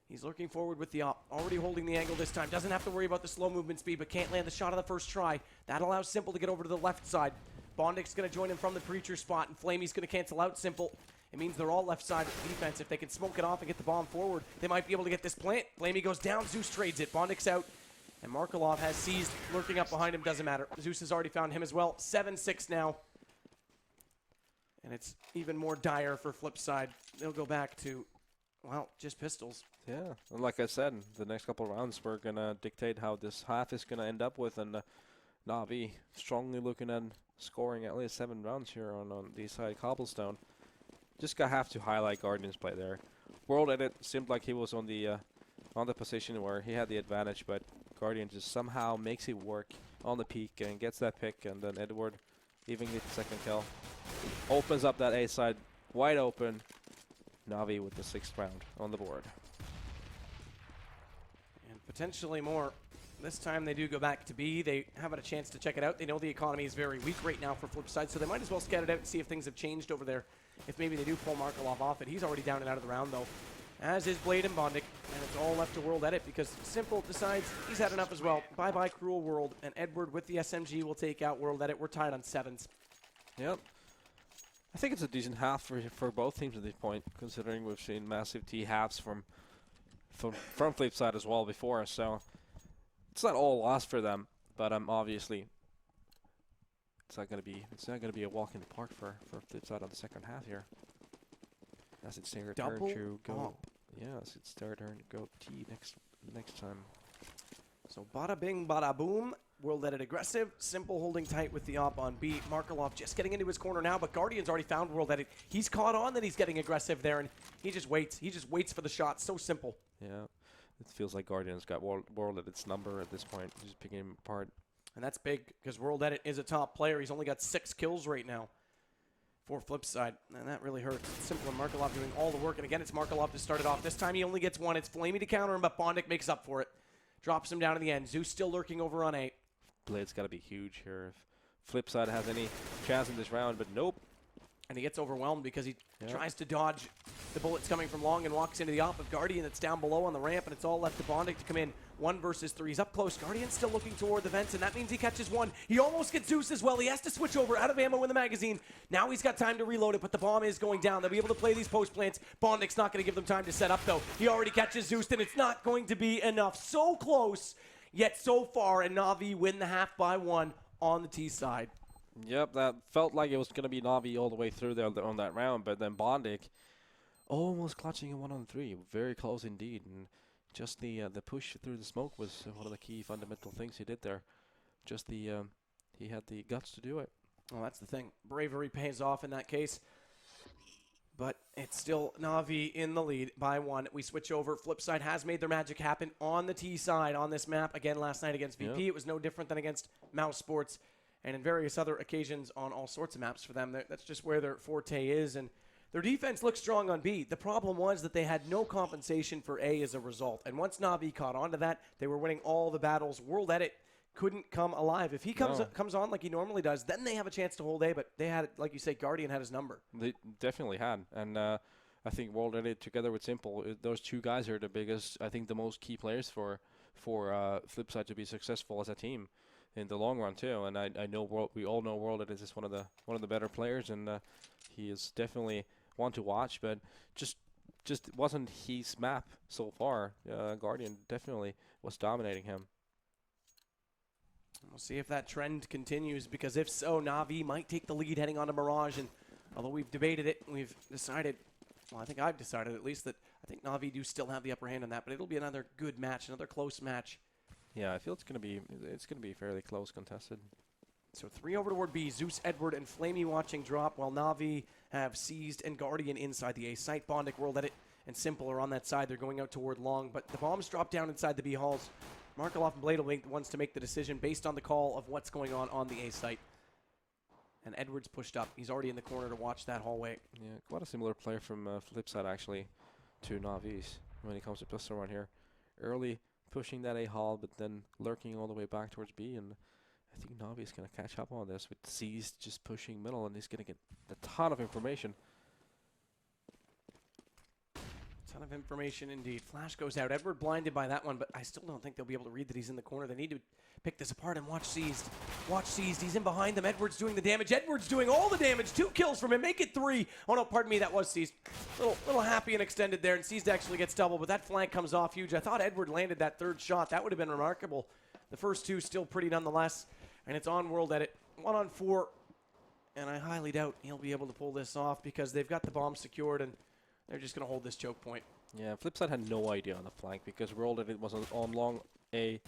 he's lurking forward with the op. Already holding the angle this time. Doesn't have to worry about the slow movement speed, but can't land the shot on the first try. That allows Simple to get over to the left side. Bondic's going to join him from the Preacher spot, and Flamey's going to cancel out Simple. It means they're all left side of the defense. If they can smoke it off and get the bomb forward, they might be able to get this plant. Flamey goes down. Zeus trades it. Bondic's out. And Markelov has seized. Lurking up behind him. Doesn't matter. Zeus has already found him as well. 7-6 now. And it's even more dire for Flipside. They'll go back to, well, just pistols.
Yeah, and like I said, the next couple of rounds we're going to dictate how this half is going to end up with, and Na'Vi strongly looking at scoring at least 7 rounds here on the side Cobblestone. Just gonna have to highlight Guardian's play there. World Edit seemed like he was on the position where he had the advantage, but Guardian just somehow makes it work on the peak and gets that pick, and then Edward even gets the second kill. Opens up that A side wide open. Na'Vi with the 6th round on the board.
And potentially more. This time they do go back to B. They haven't a chance to check it out. They know the economy is very weak right now for Flipside, so they might as well scout it out and see if things have changed over there. If maybe they do pull Markelov off it. He's already down and out of the round, though, as is Blade and Bondic. And it's all left to World Edit because Simple decides he's had enough as well. Bye-bye, Cruel World. And Edward with the SMG will take out World Edit. We're tied on 7s.
Yep. I think it's a decent half for both teams at this point, considering we've seen massive T halves from Flipside as well before. So it's not all lost for them, but obviously it's not gonna be a walk in the park for Flipside on the second half here. As it's their turn to go. Yes, it's their turn to go T next time.
So bada bing, bada boom. World Edit aggressive. Simple holding tight with the op on B. Markelov just getting into his corner now, but Guardian's already found World Edit. He's caught on that he's getting aggressive there, and he just waits. He just waits for the shot. So simple.
Yeah, it feels like Guardian's got World Edit's number at this point. He's picking him apart.
And that's big because World Edit is a top player. He's only got 6 kills right now for Flipside, and that really hurts. Simple and Markelov doing all the work, and again, it's Markelov to start it off. This time he only gets 1. It's Flamey to counter him, but Bondic makes up for it. Drops him down to the end. Zeus still lurking over on A.
Blade's got to be huge here if Flipside has any chance in this round, but nope.
And he gets overwhelmed because he tries to dodge the bullets coming from long and walks into the op of Guardian that's down below on the ramp, and it's all left to Bondic to come in 1 versus 3. He's up close. Guardian's still looking toward the vents, and that means he catches 1. He almost gets Zeus as well. He has to switch over, out of ammo in the magazine. Now he's got time to reload it, but the bomb is going down. They'll be able to play these post plants. Bondic's not going to give them time to set up, though. He already catches Zeus, and it's not going to be enough. So close, yet so far, and Na'Vi win the half by 1 on the T side.
Yep, that felt like it was going to be Na'Vi all the way through there on that round, but then Bondic almost clutching a 1-on-3. Very close indeed, and just the push through the smoke was one of the key fundamental things he did there. Just he had the guts to do it.
Well, that's the thing. Bravery pays off in that case. But it's still Na'Vi in the lead by 1. We switch over. Flipside has made their magic happen on the T side on this map. Again, last night against VP. It was no different than against Mouse Sports and in various other occasions on all sorts of maps for them. That's just where their forte is, and Their defense looked strong on B. The problem was that they had no compensation for A as a result. And once Na'Vi caught on to that, they were winning all the battles. World Edit couldn't come alive. If he comes on like he normally does, then they have a chance to hold A. But they had, like you say, Guardian had his number.
They definitely had. And I think World Edit together with Simple, those two guys are the biggest, I think the most key players for Flipside to be successful as a team in the long run too. And I know we all know World Edit is one of the better players, and he is definitely one to watch, but just wasn't his map so far. Guardian definitely was dominating him.
We'll see if that trend continues, because if so, Na'Vi might take the lead heading on to Mirage. And although we've debated it, we've decided, well, I think I've decided at least, that I think Na'Vi do still have the upper hand on that, but it'll be another good match, another close match.
Yeah, I feel it's gonna be fairly close contested.
So 3 over toward B. Zeus, Edward, and Flamey watching drop, while Na'Vi have Seized and Guardian inside the A site. Bondic, World Edit, and Simple are on that side. They're going out toward Long, but the bombs drop down inside the B halls. Markeloff and Blade will make the ones to make the decision based on the call of what's going on the A site. And Edward's pushed up. He's already in the corner to watch that hallway.
Yeah, quite a similar player from Flipside actually to Na'Vi's when it comes to pistol run here. Early pushing that A hall, but then lurking all the way back towards B, and I think Na'Vi's going to catch up on this with Seized just pushing middle, and he's going to get a ton of information.
Ton of information indeed. Flash goes out. Edward blinded by that one, but I still don't think they'll be able to read that he's in the corner. They need to pick this apart and watch Seized. Watch Seized. He's in behind them. Edward's doing the damage. Edward's doing all the damage. 2 kills from him. Make it 3. Oh, no, pardon me. That was Seized. Little happy and extended there, and Seized actually gets double, but that flank comes off huge. I thought Edward landed that 3rd shot. That would have been remarkable. The first 2 still pretty nonetheless, and it's on World Edit. 1 on 4, and I highly doubt he'll be able to pull this off, because they've got the bomb secured, and they're just going to hold this choke point.
Yeah, Flipside had no idea on the flank because World Edit was on long A.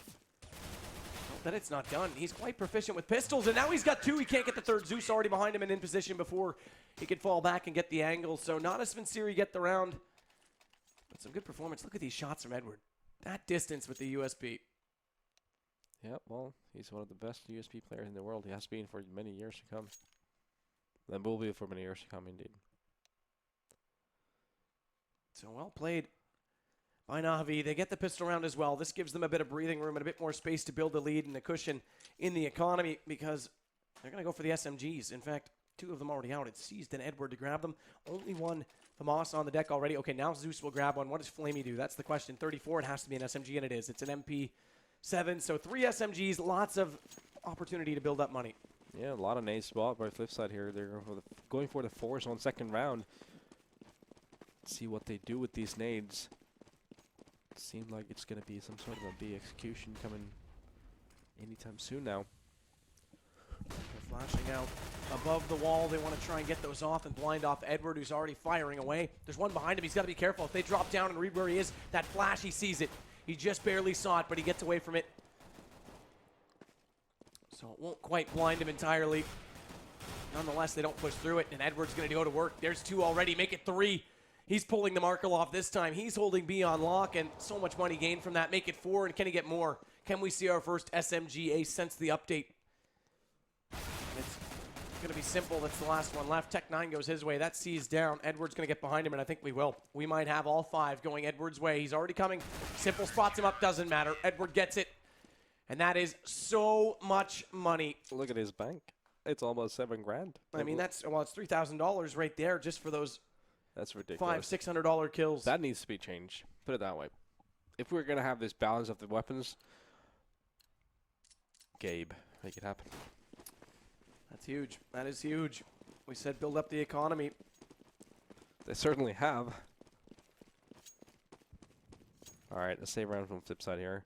That it's not done. He's quite proficient with pistols, and now he's got 2. He can't get the 3rd. Zeus already behind him and in position before he could fall back and get the angle. So Natus Vincere get the round. But some good performance. Look at these shots from Edward. That distance with the USP.
Yeah, well, he's one of the best USP players in the world. He has been for many years to come. And will be for many years to come, indeed.
So well played by Na'Vi. They get the pistol round as well. This gives them a bit of breathing room and a bit more space to build the lead and the cushion in the economy, because they're going to go for the SMGs. In fact, 2 of them already out. It's Seized and Edward to grab them. Only one Famas on the deck already. Okay, now Zeus will grab one. What does Flamey do? That's the question. 34, it has to be an SMG, and it is. It's an MP7. So 3 SMGs, lots of opportunity to build up money.
Yeah, a lot of nades bought by Flipside here. They're going for the 4s on 2nd round. See what they do with these nades. Seems like it's going to be some sort of a B execution coming anytime soon now.
They're flashing out above the wall. They want to try and get those off and blind off Edward, who's already firing away. There's one behind him. He's got to be careful. If they drop down and read where he is, that flash, he sees it. He just barely saw it, but he gets away from it. So it won't quite blind him entirely. Nonetheless, they don't push through it, and Edward's going to go to work. There's 2 already. Make it 3. He's pulling the Markeloff this time. He's holding B on lock, and so much money gained from that. Make it 4, and can he get more? Can we see our first SMG ace since the update? It's going to be Simple. That's the last one left. Tech9 goes his way. That Seized down. Edward's going to get behind him, and I think we will. We might have all 5 going Edward's way. He's already coming. Simple spots him up. Doesn't matter. Edward gets it, and that is so much money.
Look at his bank. It's almost $7,000.
I mean, it's $3,000 right there just for those.
That's ridiculous.
$500-$600 kills.
That needs to be changed. Put it that way. If we're going to have this balance of the weapons, Gabe, make it happen.
That's huge. That is huge. We said build up the economy.
They certainly have. All right, let's save round from Flipside here.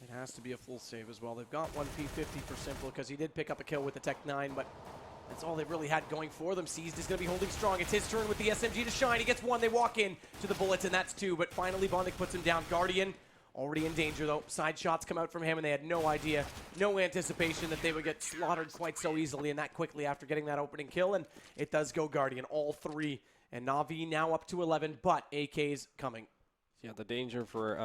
It has to be a full save as well. They've got one P50 for Simple because he did pick up a kill with the Tech-9, but that's all they've really had going for them. Seized is going to be holding strong. It's his turn with the SMG to shine. He gets 1. They walk in to the bullets, and that's 2. But finally, Bondic puts him down. Guardian already in danger, though. Side shots come out from him, and they had no idea, no anticipation that they would get slaughtered quite so easily and that quickly after getting that opening kill. And it does go Guardian, all 3. And Na'Vi now up to 11, but AK's coming.
Yeah, the danger for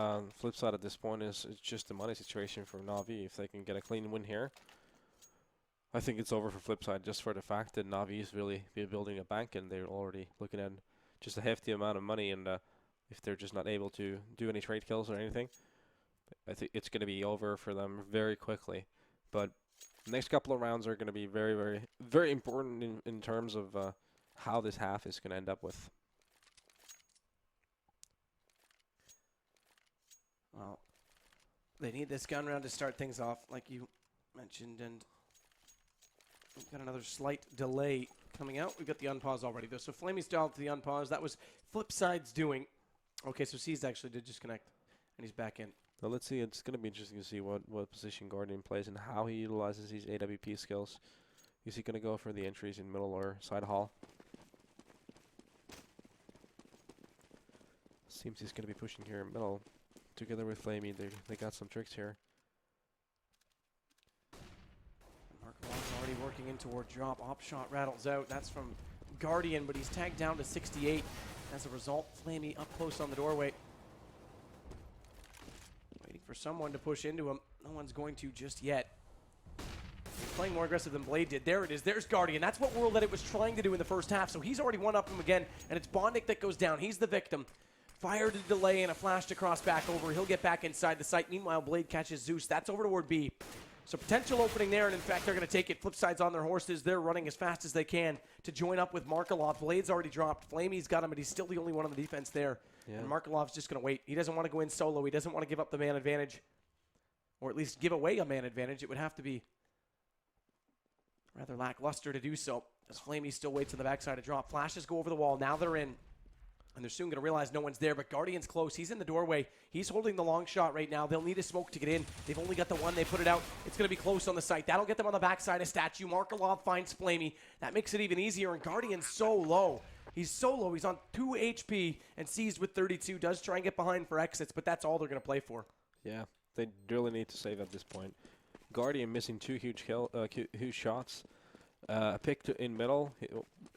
Flipside at this point is just the money situation for Na'Vi. If they can get a clean win here, I think it's over for Flipside just for the fact that Navi is really building a bank and they're already looking at just a hefty amount of money, and if they're just not able to do any trade kills or anything, I think it's going to be over for them very quickly. But the next couple of rounds are going to be very, very, very important in terms of how this half is going to end up with.
Well, they need this gun round to start things off, like you mentioned, and we've got another slight delay coming out. We've got the unpause already, though. So Flamey's dialed to the unpause. That was Flipside's doing. Okay, so Seized actually did disconnect, and he's back in.
Well, let's see. It's going to be interesting to see what position Guardian plays and how he utilizes these AWP skills. Is he going to go for the entries in middle or side hall? Seems he's going to be pushing here in middle. Together with Flamey, they got some tricks here.
Markolov's already working in toward drop. Op shot rattles out. That's from Guardian, but he's tagged down to 68. As a result, Flamey up close on the doorway. Waiting for someone to push into him. No one's going to just yet. He's playing more aggressive than Blade did. There it is. There's Guardian. That's what World Edit was trying to do in the first half. So he's already one up him again, and it's Bondic that goes down. He's the victim. Fired a delay and a flash across back over. He'll get back inside the site. Meanwhile, Blade catches Zeus. That's over toward B. So potential opening there, and in fact, they're going to take it. Flipside's on their horses. They're running as fast as they can to join up with Markolov. Blade's already dropped. Flamey's got him, but he's still the only one on the defense there. Yeah. And Markolov's just going to wait. He doesn't want to go in solo. He doesn't want to give up the man advantage, or at least give away a man advantage. It would have to be rather lackluster to do so, as Flamey still waits on the backside to drop. Flashes go over the wall. Now they're in. And they're soon going to realize no one's there, but Guardian's close. He's in the doorway. He's holding the long shot right now. They'll need a smoke to get in. They've only got the one. They put it out. It's going to be close on the site. That'll get them on the backside of Statue. Markolov finds Flamey. That makes it even easier, and Guardian's so low. He's so low. He's on 2 HP, and Seized with 32. Does try and get behind for exits, but that's all they're going to play for.
Yeah, they really need to save at this point. Guardian missing 2 huge shots. A pick in middle,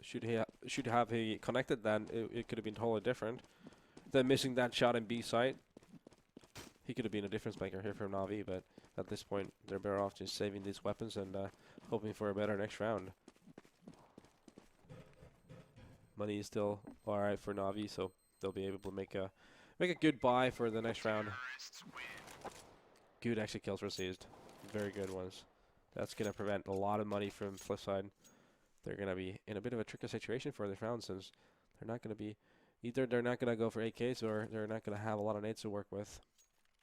should have he connected, then it could have been totally different. Then missing that shot in B site, he could have been a difference maker here from Navi, but at this point they're better off just saving these weapons and hoping for a better next round. Money is still alright for Navi, so they'll be able to make a good buy for the next round. Good exit kills for Seized, very good ones. That's going to prevent a lot of money from Flipside. They're going to be in a bit of a tricky situation for this round, since they're not going to be, either they're not going to go for AKs or they're not going to have a lot of nades to work with.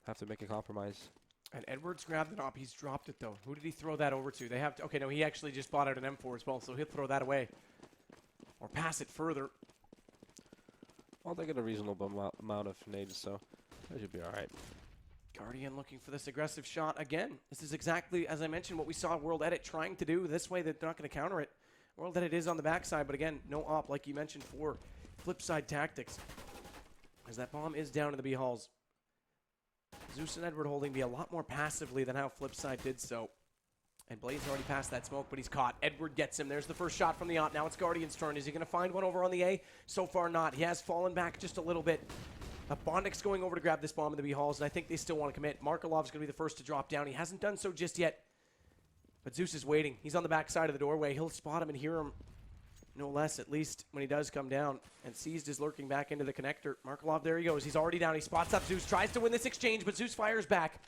Have to make a compromise.
And Edwards grabbed the knob. He's dropped it, though. Who did he throw that over to? They have to, okay, no, he actually just bought out an M4 as well, so he'll throw that away. Or pass it further.
Well, they get a reasonable amount of nades, so that should be all right.
Guardian looking for this aggressive shot again. This is exactly, as I mentioned, what we saw World Edit trying to do. This way they're not going to counter it. World Edit is on the backside, but again, no op, like you mentioned, for Flipside tactics. As that bomb is down in the B halls. Zeus and Edward holding B a lot more passively than how Flipside did so. And Blade's already passed that smoke, but he's caught. Edward gets him. There's the first shot from the op. Now it's Guardian's turn. Is he going to find one over on the A? So far not. He has fallen back just a little bit. Bondic's going over to grab this bomb in the B halls, and I think they still want to commit. Markolov's going to be the first to drop down. He hasn't done so just yet. But Zeus is waiting. He's on the back side of the doorway. He'll spot him and hear him, no less, at least when he does come down. And Seized is lurking back into the connector. Markolov, there he goes. He's already down. He spots up Zeus, tries to win this exchange, but Zeus fires back.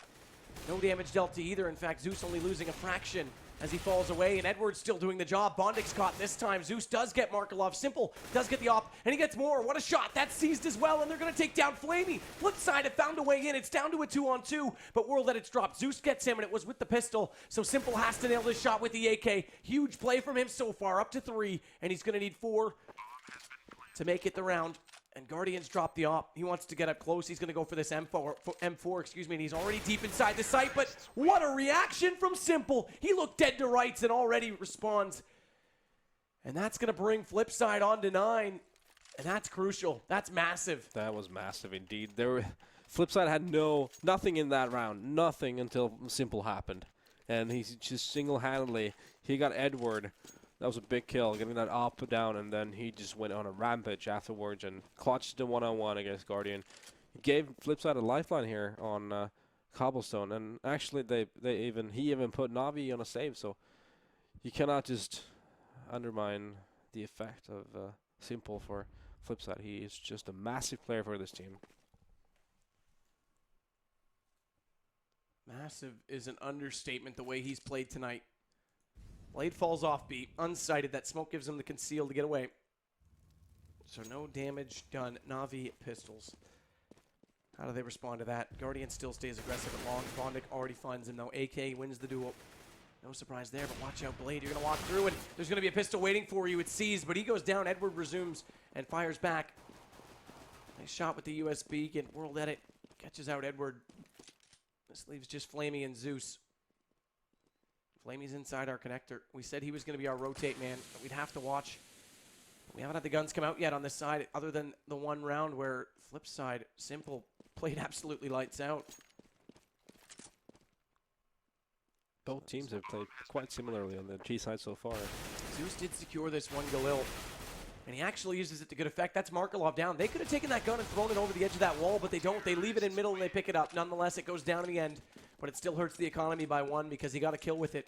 No damage dealt to either. In fact, Zeus only losing a fraction as he falls away, and Edward's still doing the job. Bondic's caught this time. Zeus does get Markolov. Simple does get the op, and he gets more. What a shot. That's Seized as well, and they're going to take down Flamey. Flipside have found a way in. It's down to a 2-on-2, but World Edit's dropped. Zeus gets him, and it was with the pistol, so Simple has to nail this shot with the AK. Huge play from him so far, up to 3, and he's going to need 4 to make it the round. And Guardians drop the op. He wants to get up close. He's going to go for this M4, excuse me, and he's already deep inside the site, but what a reaction from Simple. He looked dead to rights and already responds. And that's going to bring Flipside on to 9, and that's crucial. That's massive.
That was massive indeed. Flipside had nothing in that round, nothing until Simple happened. And he's just single-handedly, he got Edward. That was a big kill, getting that up, down, and then he just went on a rampage afterwards and clutched the one-on-one against Guardian. He gave Flipside a lifeline here on Cobblestone, and actually he even put Navi on a save, so you cannot just undermine the effect of Simple for Flipside. He is just a massive player for this team.
Massive is an understatement the way he's played tonight. Blade falls off beat, unsighted. That smoke gives him the conceal to get away. So no damage done. Na'Vi pistols. How do they respond to that? Guardian still stays aggressive at long. Bondic already finds him though. AK wins the duel. No surprise there, but watch out, Blade. You're going to walk through and there's going to be a pistol waiting for you. It's seized, but he goes down. Edward resumes and fires back. Nice shot with the US beacon. World Edit catches out Edward. This leaves just Flamey and Zeus. Flamey's inside our connector. We said he was going to be our rotate man, but we'd have to watch. We haven't had the guns come out yet on this side, other than the one round where Flipside Simple played absolutely lights out.
Both teams have played quite similarly on the G side so far.
Zeus did secure this one Galil, and he actually uses it to good effect. That's Markelov down. They could have taken that gun and thrown it over the edge of that wall, but they don't. They leave it in middle and they pick it up. Nonetheless, it goes down in the end, but it still hurts the economy by one because he got a kill with it.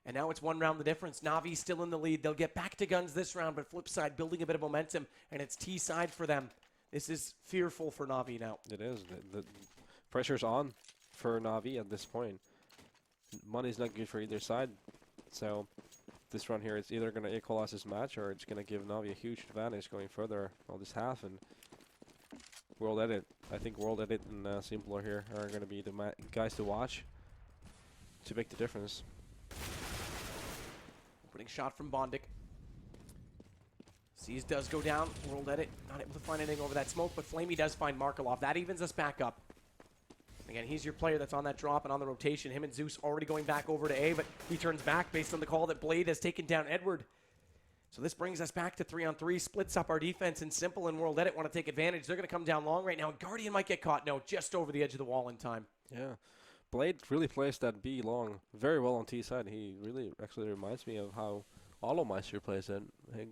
And now it's one round the difference. Na'Vi's still in the lead. They'll get back to guns this round, but Flipside building a bit of momentum, and it's T side for them. This is fearful for Na'Vi now.
It is. The pressure's on for Na'Vi at this point. Money's not good for either side. So this run here is either going to equalize this match or it's going to give Na'Vi a huge advantage going further on this half. And World Edit, I think World Edit and Simple here are going to be the guys to watch to make the difference.
Opening shot from Bondic. Seas does go down. World Edit not able to find anything over that smoke, but Flamey does find Markelov. That evens us back up. Again, he's your player that's on that drop and on the rotation. Him and Zeus already going back over to A, but he turns back based on the call that Blade has taken down Edward. So this brings us back to 3-on-3, splits up our defense, and Simple and World Edit want to take advantage. They're going to come down long right now. Guardian might get caught. No, just over the edge of the wall in time.
Yeah. Blade really plays that B long very well on T side. He really actually reminds me of how Allomeister plays it.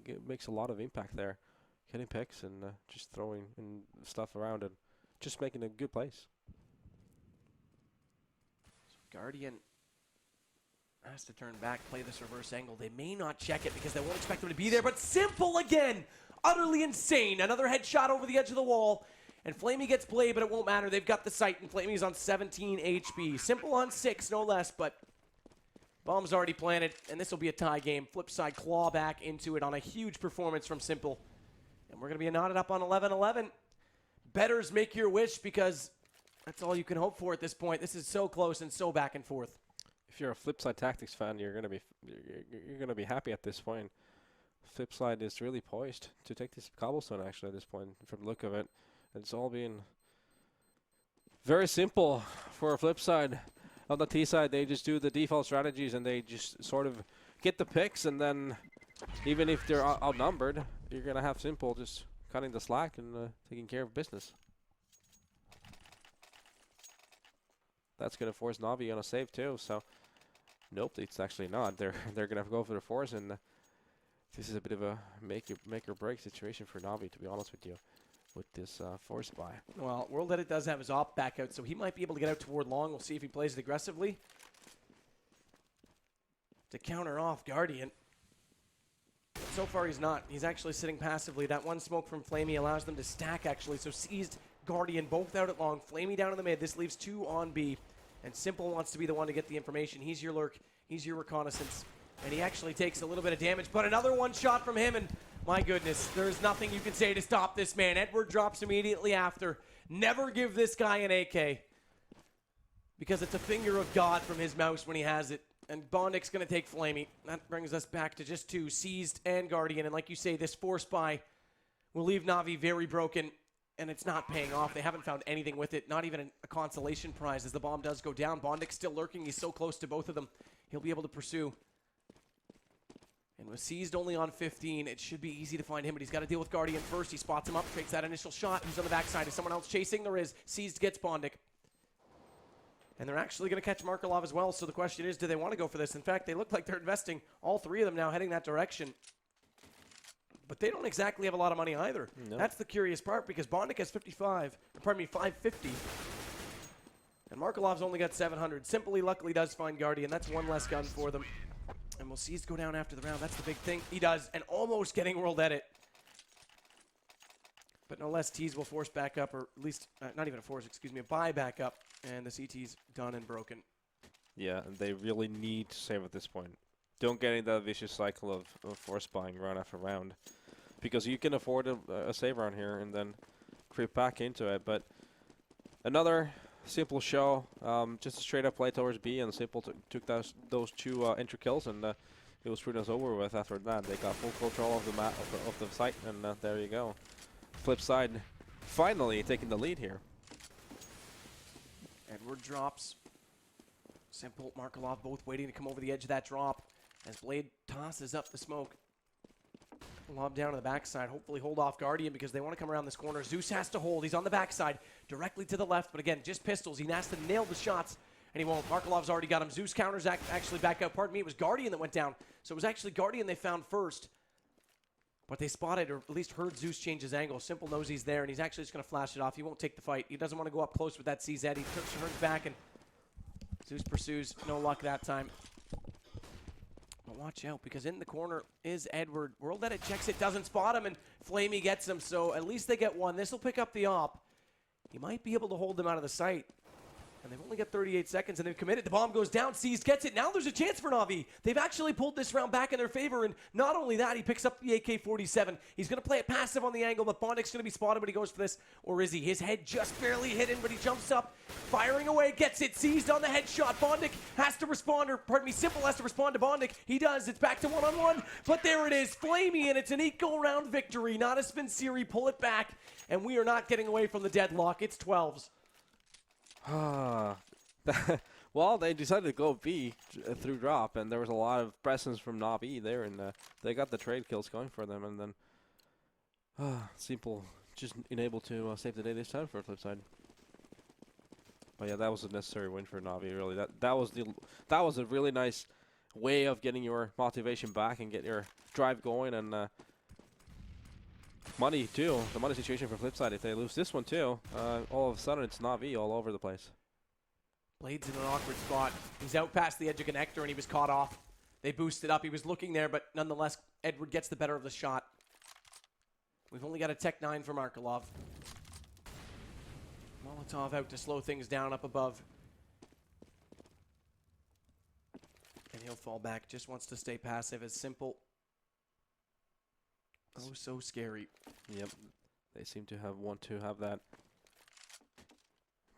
It makes a lot of impact there. Getting picks and just throwing and stuff around and just making a good place.
Guardian has to turn back, play this reverse angle. They may not check it because they won't expect him to be there, but Simple again! Utterly insane. Another headshot over the edge of the wall. And Flamey gets Blade, but it won't matter. They've got the sight, and Flamey's on 17 HP. Simple on 6, no less, but bomb's already planted, and this will be a tie game. Flipside claw back into it on a huge performance from Simple. And we're going to be knotted up on 11-11. Betters make your wish because that's all you can hope for at this point. This is so close and so back and forth.
If you're a Flipside Tactics fan, you're gonna be happy at this point. Flipside is really poised to take this Cobblestone actually at this point from the look of it. It's all been very simple for a Flipside. On the T side, they just do the default strategies and they just sort of get the picks, and then even if they're outnumbered, you're gonna have Simple just cutting the slack and taking care of business. That's going to force Na'Vi on a save too, so nope, it's actually not. They're going to go for the force, and this is a bit of a make or break situation for Na'Vi, to be honest with you, with this force buy.
Well, World Edit does have his op back out, so he might be able to get out toward long. We'll see if he plays it aggressively to counter off Guardian. But so far he's not. He's actually sitting passively. That one smoke from Flamey allows them to stack actually, so seized Guardian both out at long. Flamey down in the mid. This leaves 2 on B. And Simple wants to be the one to get the information. He's your lurk. He's your reconnaissance. And he actually takes a little bit of damage. But another one shot from him. And my goodness, there's nothing you can say to stop this man. Edward drops immediately after. Never give this guy an AK. Because it's a finger of God from his mouse when he has it. And Bondic's going to take Flamey. That brings us back to just 2. Seized and Guardian. And like you say, this force buy will leave Na'Vi very broken. And it's not paying off. They haven't found anything with it. Not even a consolation prize as the bomb does go down. Bondic's still lurking. He's so close to both of them. He'll be able to pursue. And with seized only on 15, it should be easy to find him, but he's got to deal with Guardian first. He spots him up, takes that initial shot. He's on the backside. Is someone else chasing? There is. Seized gets Bondic. And they're actually going to catch Markelov as well. So the question is, do they want to go for this? In fact, they look like they're investing, all 3 of them now heading that direction. But they don't exactly have a lot of money either. No. That's the curious part, because Bondic has 550. And Markelov's only got 700. Simply luckily does find Guardian. That's one less gun for them. And we'll see us go down after the round. That's the big thing. He does, and almost getting world edit. But no less, Tees will force back up, or at least, not even a force, excuse me, a buy back up. And the CT's done and broken.
Yeah, and they really need to save at this point. Don't get into that vicious cycle of force buying round after round. Because you can afford a save round here and then creep back into it. But another simple show, just a straight up play towards B, and Simple took those two entry kills, and it was pretty much over with after that. They got full control of the map, of the site, and there you go. Flipside finally taking the lead here.
Edward drops. Simple, Markelov both waiting to come over the edge of that drop as Blade tosses up the smoke. Lob down to the backside, hopefully hold off Guardian because they want to come around this corner. Zeus has to hold. He's on the backside, directly to the left, but again, just pistols. He has to nail the shots, and he won't. Markelov's already got him. Zeus counters actually back out. Pardon me, it was Guardian that went down. So it was actually Guardian they found first. But they spotted, or at least heard Zeus change his angle. Simple knows he's there, and he's actually just going to flash it off. He won't take the fight. He doesn't want to go up close with that CZ. He turns back, and Zeus pursues. No luck that time. But watch out, because in the corner is Edward. World Edit checks it, doesn't spot him, and Flamey gets him, so at least they get one. This will pick up the op. He might be able to hold them out of the sight. And they've only got 38 seconds, and they've committed. The bomb goes down. Seized gets it. Now there's a chance for Na'Vi. They've actually pulled this round back in their favor, and not only that, he picks up the AK-47. He's going to play it passive on the angle, but Bondik's going to be spotted, but he goes for this. Or is he? His head just barely hidden, but he jumps up, firing away, gets it. Seized on the headshot. Bondik has to respond, or pardon me, Simple has to respond to Bondik. He does. It's back to one-on-one, but there it is. Flamey, and it's an eco-round victory. Natus Vincere pull it back, and we are not getting away from the deadlock. It's 12s.
Well, they decided to go B through drop, and there was a lot of presence from Na'Vi there, and they got the trade kills going for them, and then Simple just unable to save the day this time for Flipside. But yeah, that was a necessary win for Na'Vi. Really, that was a really nice way of getting your motivation back and get your drive going, and money too. The money situation for Flipside, if they lose this one too, all of a sudden it's Na'Vi all over the place.
Blade's in an awkward spot. He's out past the edge of connector, and he was caught off. They boosted up. He was looking there, but nonetheless, Edward gets the better of the shot. We've only got a Tech 9 for Markelov. Molotov out to slow things down up above. And he'll fall back. Just wants to stay passive. As Simple. Oh, so scary.
Yep. They seem to want to have that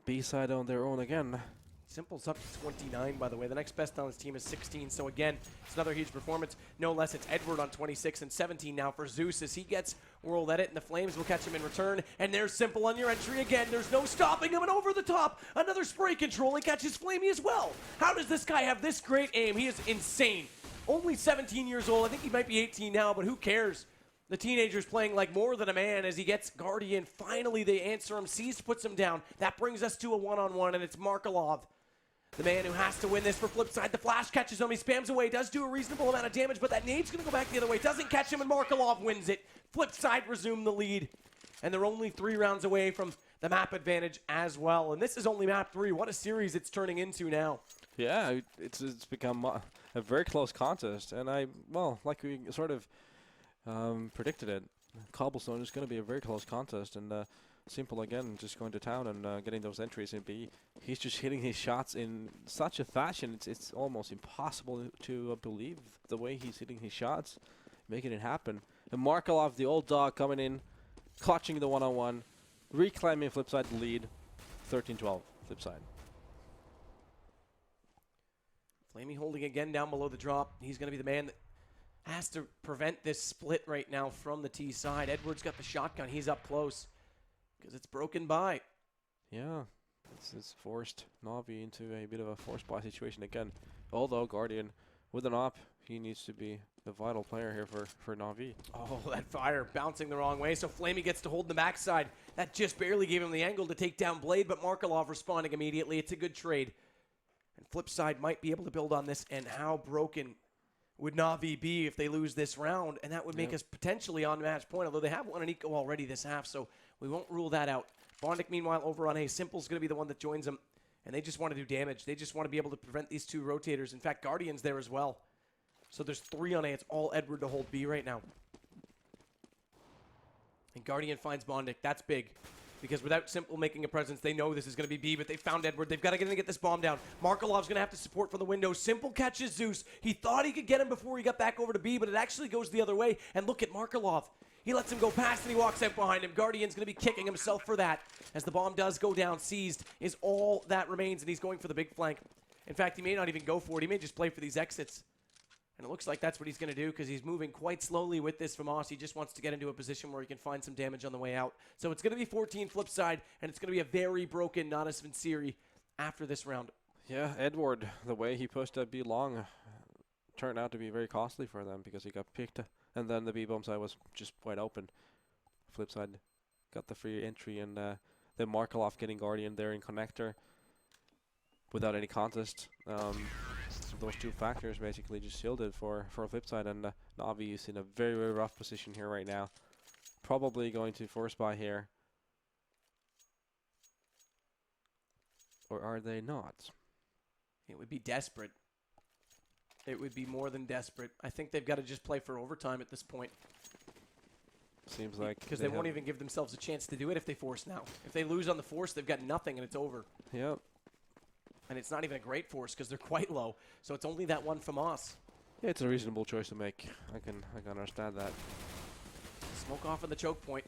B-side on their own again.
Simple's up to 29, by the way. The next best on his team is 16. So again, it's another huge performance. No less, it's Edward on 26 and 17 now for Zeus as he gets World Edit, and the Flames will catch him in return. And there's Simple on your entry again. There's no stopping him, and over the top, another spray control. He catches Flamey as well. How does this guy have this great aim? He is insane. Only 17 years old. I think he might be 18 now, but who cares? The teenager's playing like more than a man as he gets Guardian. Finally, they answer him. Seized puts him down. That brings us to a one-on-one, and it's Markelov, the man who has to win this for Flipside. The flash catches him. He spams away. Does do a reasonable amount of damage, but that nade's going to go back the other way. Doesn't catch him, and Markelov wins it. Flipside resume the lead, and they're only 3 rounds away from the map advantage as well. And this is only map 3. What a series it's turning into now.
Yeah, it's become a very close contest, and like we sort of predicted it. Cobblestone is going to be a very close contest, and Simple again just going to town and getting those entries in B. He's just hitting his shots in such a fashion, it's almost impossible to believe the way he's hitting his shots, making it happen. And Markelov, the old dog, coming in, clutching the one-on-one, reclaiming Flipside the lead, 13-12 Flipside.
Flamey holding again down below the drop. He's going to be the man that has to prevent this split right now from the T side. Edward's got the shotgun. He's up close because it's broken by.
Yeah, it's forced Na'Vi into a bit of a forced buy situation again. Although Guardian, with an op, he needs to be the vital player here for Na'Vi.
Oh, that fire bouncing the wrong way. So Flamey gets to hold the backside. That just barely gave him the angle to take down Blade, but Markelov responding immediately. It's a good trade. And Flipside might be able to build on this, and how broken would Na'Vi be if they lose this round? And that would make us potentially on match point, although they have won an eco already this half, so we won't rule that out. Bondik, meanwhile, over on A. Simple's going to be the one that joins them, and they just want to do damage. They just want to be able to prevent these 2 rotators. In fact, Guardian's there as well. So there's 3 on A. It's all Edward to hold B right now. And Guardian finds Bondic. That's big. Because without Simple making a presence, they know this is going to be B, but they found Edward. They've got to get in and get this bomb down. Markelov's going to have to support from the window. Simple catches Zeus. He thought he could get him before he got back over to B, but it actually goes the other way. And look at Markelov. He lets him go past and he walks out behind him. Guardian's going to be kicking himself for that. As the bomb does go down, Seized is all that remains, and he's going for the big flank. In fact, he may not even go for it. He may just play for these exits. And it looks like that's what he's going to do because he's moving quite slowly with this from Aus. He just wants to get into a position where he can find some damage on the way out. So it's going to be 14 Flipside, and it's going to be a very broken Natus Vincere after this round.
Yeah, Edward, the way he pushed that B long turned out to be very costly for them because he got picked, and then the B bomb side was just wide open. Flipside got the free entry, and then Markelov getting Guardian there in connector without any contest. So those 2 factors basically just sealed it for Flipside, and Na'Vi is in a very, very rough position here right now. Probably going to force buy here. Or are they not?
It would be desperate. It would be more than desperate. I think they've got to just play for overtime at this point.
Seems like
because they won't even give themselves a chance to do it if they force now. If they lose on the force, they've got nothing and it's over.
Yep.
And it's not even a great force because they're quite low. So it's only that one from us.
Yeah, it's a reasonable choice to make. I can understand that.
Smoke off on the choke point.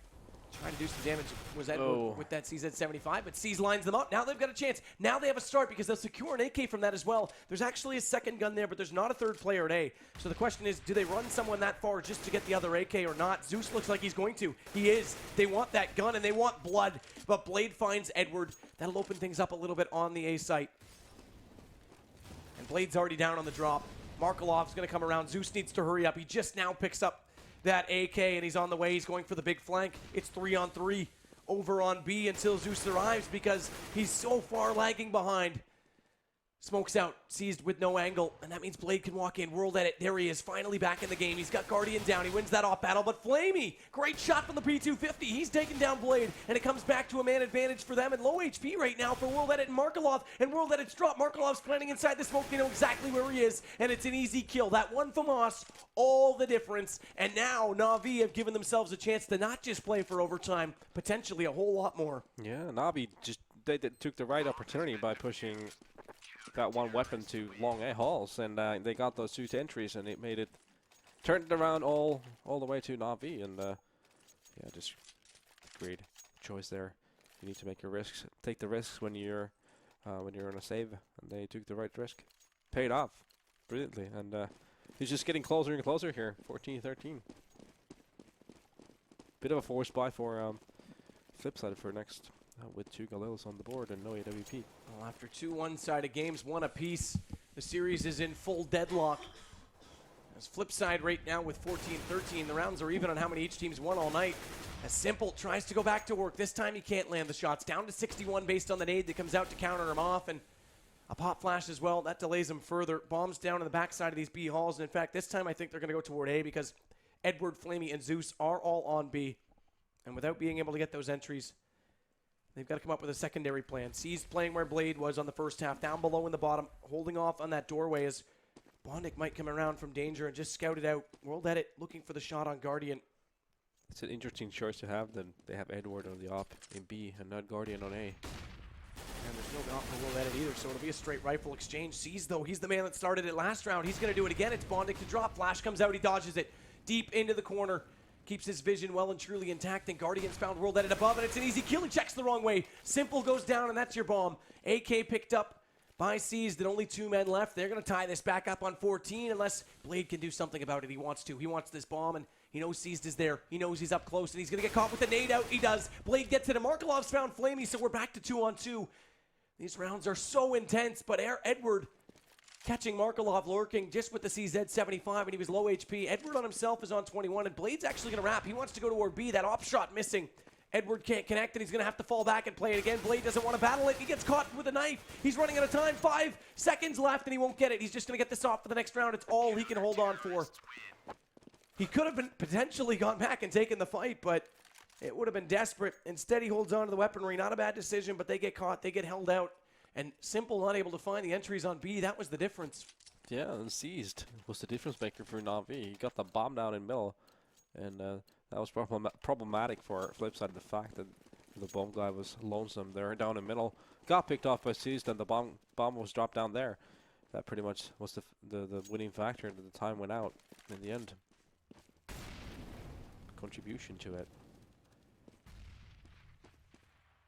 Trying to do some damage was Edward with that CZ75, but C's lines them up. Now they've got a chance. Now they have a start because they'll secure an AK from that as well. There's actually a second gun there, but there's not a third player at A. So the question is, do they run someone that far just to get the other AK or not? Zeus looks like he's going to. He is. They want that gun and they want blood, but Blade finds Edward. That'll open things up a little bit on the A site. And Blade's already down on the drop. Markelov's going to come around. Zeus needs to hurry up. He just now picks up that AK, and he's on the way. He's going for the big flank. It's 3-on-3 over on B until Zeus arrives because he's so far lagging behind. Smokes out, seized with no angle, and that means Blade can walk in. World Edit, there he is, finally back in the game. He's got Guardian down, he wins that off battle, but Flamey, great shot from the P250. He's taking down Blade, and it comes back to a man advantage for them, and low HP right now for World Edit and Markelov, and World Edit's drop. Markelov's planning inside the smoke, they know exactly where he is, and it's an easy kill. That one from us, all the difference, and now Na'Vi have given themselves a chance to not just play for overtime, potentially a whole lot more.
Yeah, Na'Vi just they took the right opportunity by pushing that one weapon to long A halls, and they got those 2 entries, and it made it, turned it around all the way to Na'Vi, and yeah, just great choice there. You need to make your risks, take the risks when you're on a save, and they took the right risk, paid off brilliantly, and he's just getting closer and closer here. 14-13. Bit of a force buy for Flipside for next. With 2 Galileos on the board and no AWP.
Well, after 2 one-sided games, 1 apiece, the series is in full deadlock. As Flipside right now with 14-13, the rounds are even on how many each team's won all night. As Simple tries to go back to work. This time he can't land the shots. Down to 61 based on the nade that comes out to counter him off, and a pop flash as well. That delays him further. Bombs down on the backside of these B halls, and in fact, this time I think they're going to go toward A because Edward, Flamey, and Zeus are all on B. And without being able to get those entries, they've got to come up with a secondary plan. C's playing where Blade was on the first half, down below in the bottom, holding off on that doorway as Bondic might come around from danger and just scout it out. World Edit looking for the shot on Guardian.
It's an interesting choice to have. Then they have Edward on the op in B and not Guardian on A.
And there's no op for World Edit either, so it'll be a straight rifle exchange. C's, though, he's the man that started it last round. He's going to do it again. It's Bondic to drop. Flash comes out. He dodges it deep into the corner. Keeps his vision well and truly intact, and Guardian's found World Edit above, and it's an easy kill. He checks the wrong way. Simple goes down, and that's your bomb. AK picked up by Seized, and only 2 men left. They're going to tie this back up on 14 unless Blade can do something about it. He wants to. He wants this bomb, and he knows Seized is there. He knows he's up close, and he's going to get caught with the nade out. He does. Blade gets it, and Markelov's found Flamey, so we're back to 2-on-2. These rounds are so intense, but Edward catching Markelov lurking just with the CZ75, and he was low HP. Edward on himself is on 21, and Blade's actually going to wrap. He wants to go toward B. That op shot missing. Edward can't connect, and he's going to have to fall back and play it again. Blade doesn't want to battle it. He gets caught with a knife. He's running out of time. 5 seconds left, and he won't get it. He's just going to get this off for the next round. It's all he can hold on for. He could have been potentially gone back and taken the fight, but it would have been desperate. Instead, he holds on to the weaponry. Not a bad decision, but they get caught. They get held out. And Simple not able to find the entries on B. That was the difference.
Yeah, and seized was the difference maker for Na'Vi. He got the bomb down in middle, and that was problematic for Flipside. The fact that the bomb guy was lonesome there down in middle, got picked off by seized, and the bomb was dropped down there. That pretty much was the winning factor, and the time went out in the end. Contribution to it.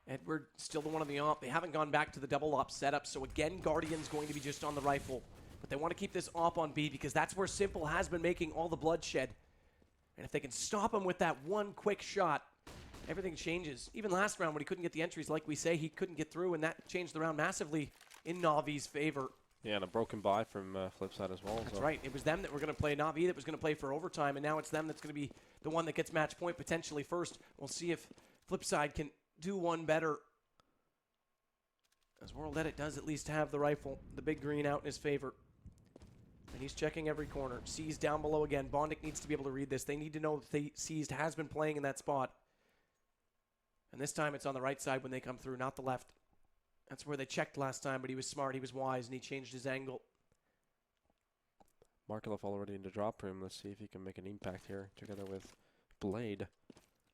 Edward still the one on the op. They haven't gone back to the double op setup, so again, Guardian's going to be just on the rifle. But they want to keep this op on B because that's where Simple has been making all the bloodshed. And if they can stop him with that one quick shot, everything changes. Even last round when he couldn't get the entries, like we say, he couldn't get through, and that changed the round massively in Na'Vi's favor.
Yeah, and a broken buy from Flipside as well.
That's right. It was them that were going to play Na'Vi that was going to play for overtime, and now it's them that's going to be the one that gets match point potentially first. We'll see if Flipside can do one better. As World Edit does at least have the rifle, the big green out in his favor. And he's checking every corner. Seized down below again. Bondic needs to be able to read this. They need to know that Seized has been playing in that spot. And this time it's on the right side when they come through, not the left. That's where they checked last time, but he was smart, he was wise, and he changed his angle.
Markelov already in the drop room. Let's see if he can make an impact here together with Blade.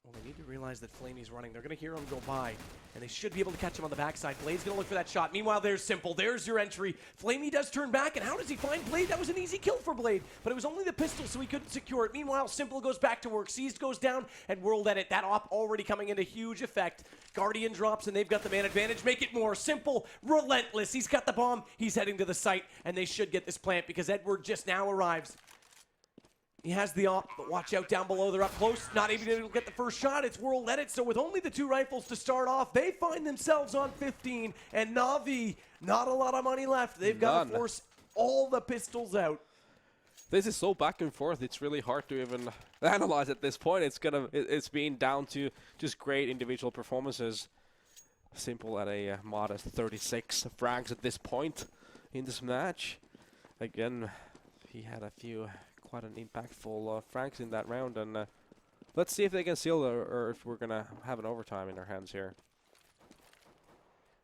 Well, they need to realize that Flamey's running. They're going to hear him go by, and they should be able to catch him on the backside. Blade's going to look for that shot. Meanwhile, there's Simple. There's your entry. Flamey does turn back, and how does he find Blade? That was an easy kill for Blade, but it was only the pistol, so he couldn't secure it. Meanwhile, Simple goes back to work. Seized goes down, and World Edit. That op already coming into huge effect. Guardian drops, and they've got the man advantage. Make it more. Simple, relentless. He's got the bomb. He's heading to the site, and they should get this plant because Edward just now arrives. He has the op, but watch out down below. They're up close. Not even able to get the first shot. It's World Edit. So with only the two rifles to start off, they find themselves on 15. And Na'Vi, not a lot of money left. They've got to force all the pistols out.
This is so back and forth. It's really hard to even analyze at this point. It's being down to just great individual performances. Simple at a modest 36 frags at this point in this match. Again, he had a few quite an impactful frags in that round, and let's see if they can seal or if we're gonna have an overtime in our hands here.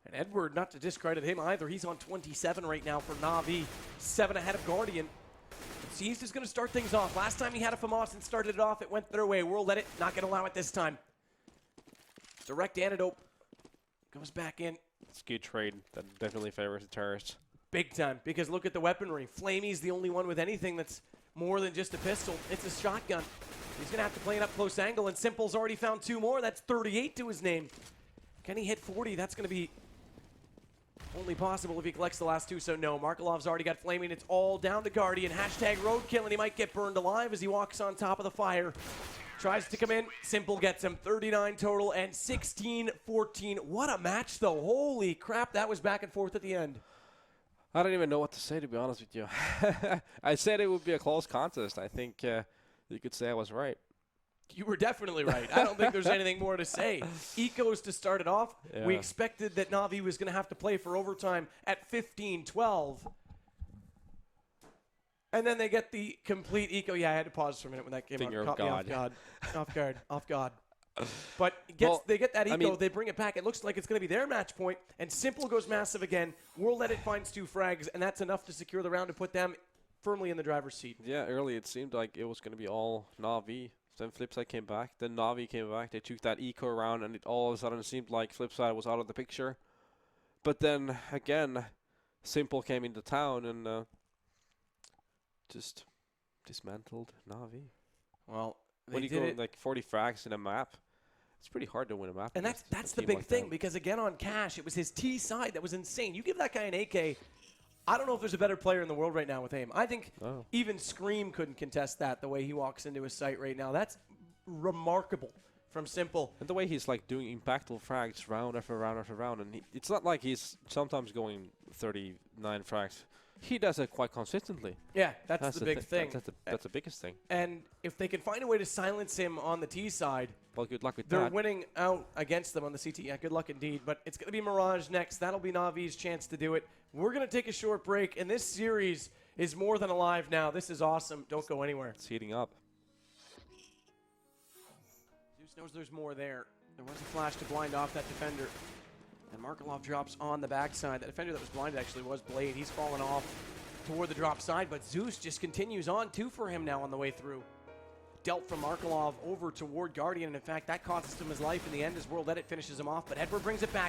And Edward, not to discredit him either, he's on 27 right now for Na'Vi, 7 ahead of Guardian. Seized is going to start things off. Last time he had a FAMAS and started it off, it went their way. World Edit, not going to allow it this time. Direct antidote goes back in.
It's a good trade that definitely favors the terrorists.
Big time, because look at the weaponry. Flamey's the only one with anything that's more than just a pistol. It's a shotgun. He's going to have to play it up close angle, and Simple's already found 2 more. That's 38 to his name. Can he hit 40? That's going to be only possible if he collects the last 2, so no. Markelov's already got Flaming. It's all down to Guardian. Hashtag roadkill, and he might get burned alive as he walks on top of the fire. Tries to come in. Simple gets him. 39 total and 16-14. What a match, though. Holy crap, that was back and forth at the end.
I don't even know what to say, to be honest with you. I said it would be a close contest. I think you could say I was right.
You were definitely right. I don't think there's anything more to say. Ecos to start it off. Yeah. We expected that Na'Vi was going to have to play for overtime at 15-12. And then they get the complete eco. Yeah, I had to pause for a minute when that came out. Caught me off guard. But they get that eco, they bring it back. It looks like it's going to be their match point, and Simple goes massive again. World Edit finds 2 frags, and that's enough to secure the round and put them firmly in the driver's seat.
Yeah, early it seemed like it was going to be all Na'Vi. Then Flipside came back. Then Na'Vi came back. They took that eco around, and it all of a sudden seemed like Flipside was out of the picture. But then, again, Simple came into town and just dismantled Na'Vi.
Well,
when you go like 40 frags in a map, it's pretty hard to win a map.
And that's the big thing, because again on Cash, it was his T side that was insane. You give that guy an AK, I don't know if there's a better player in the world right now with aim. I think even Scream couldn't contest that, the way he walks into his site right now. That's remarkable from Simple.
And the way he's like doing impactful frags round after round after round. And it's not like he's sometimes going 39 frags. He does it quite consistently.
Yeah, that's the big thing.
That's the biggest thing.
And if they can find a way to silence him on the T side,
well, good luck with that.
They're winning out against them on the CT. Yeah, good luck indeed. But it's going to be Mirage next. That'll be Na'Vi's chance to do it. We're going to take a short break, and this series is more than alive now. This is awesome. Don't go anywhere.
It's heating up.
Zeus knows there's more there. There was a flash to blind off that defender. And Markelov drops on the backside. The defender that was blinded actually was Blade. He's fallen off. toward the drop side, but Zeus just continues on. 2 for him now on the way through. Dealt from Markelov over toward Guardian, and in fact, that costs him his life in the end as World Edit finishes him off, but Edward brings it back.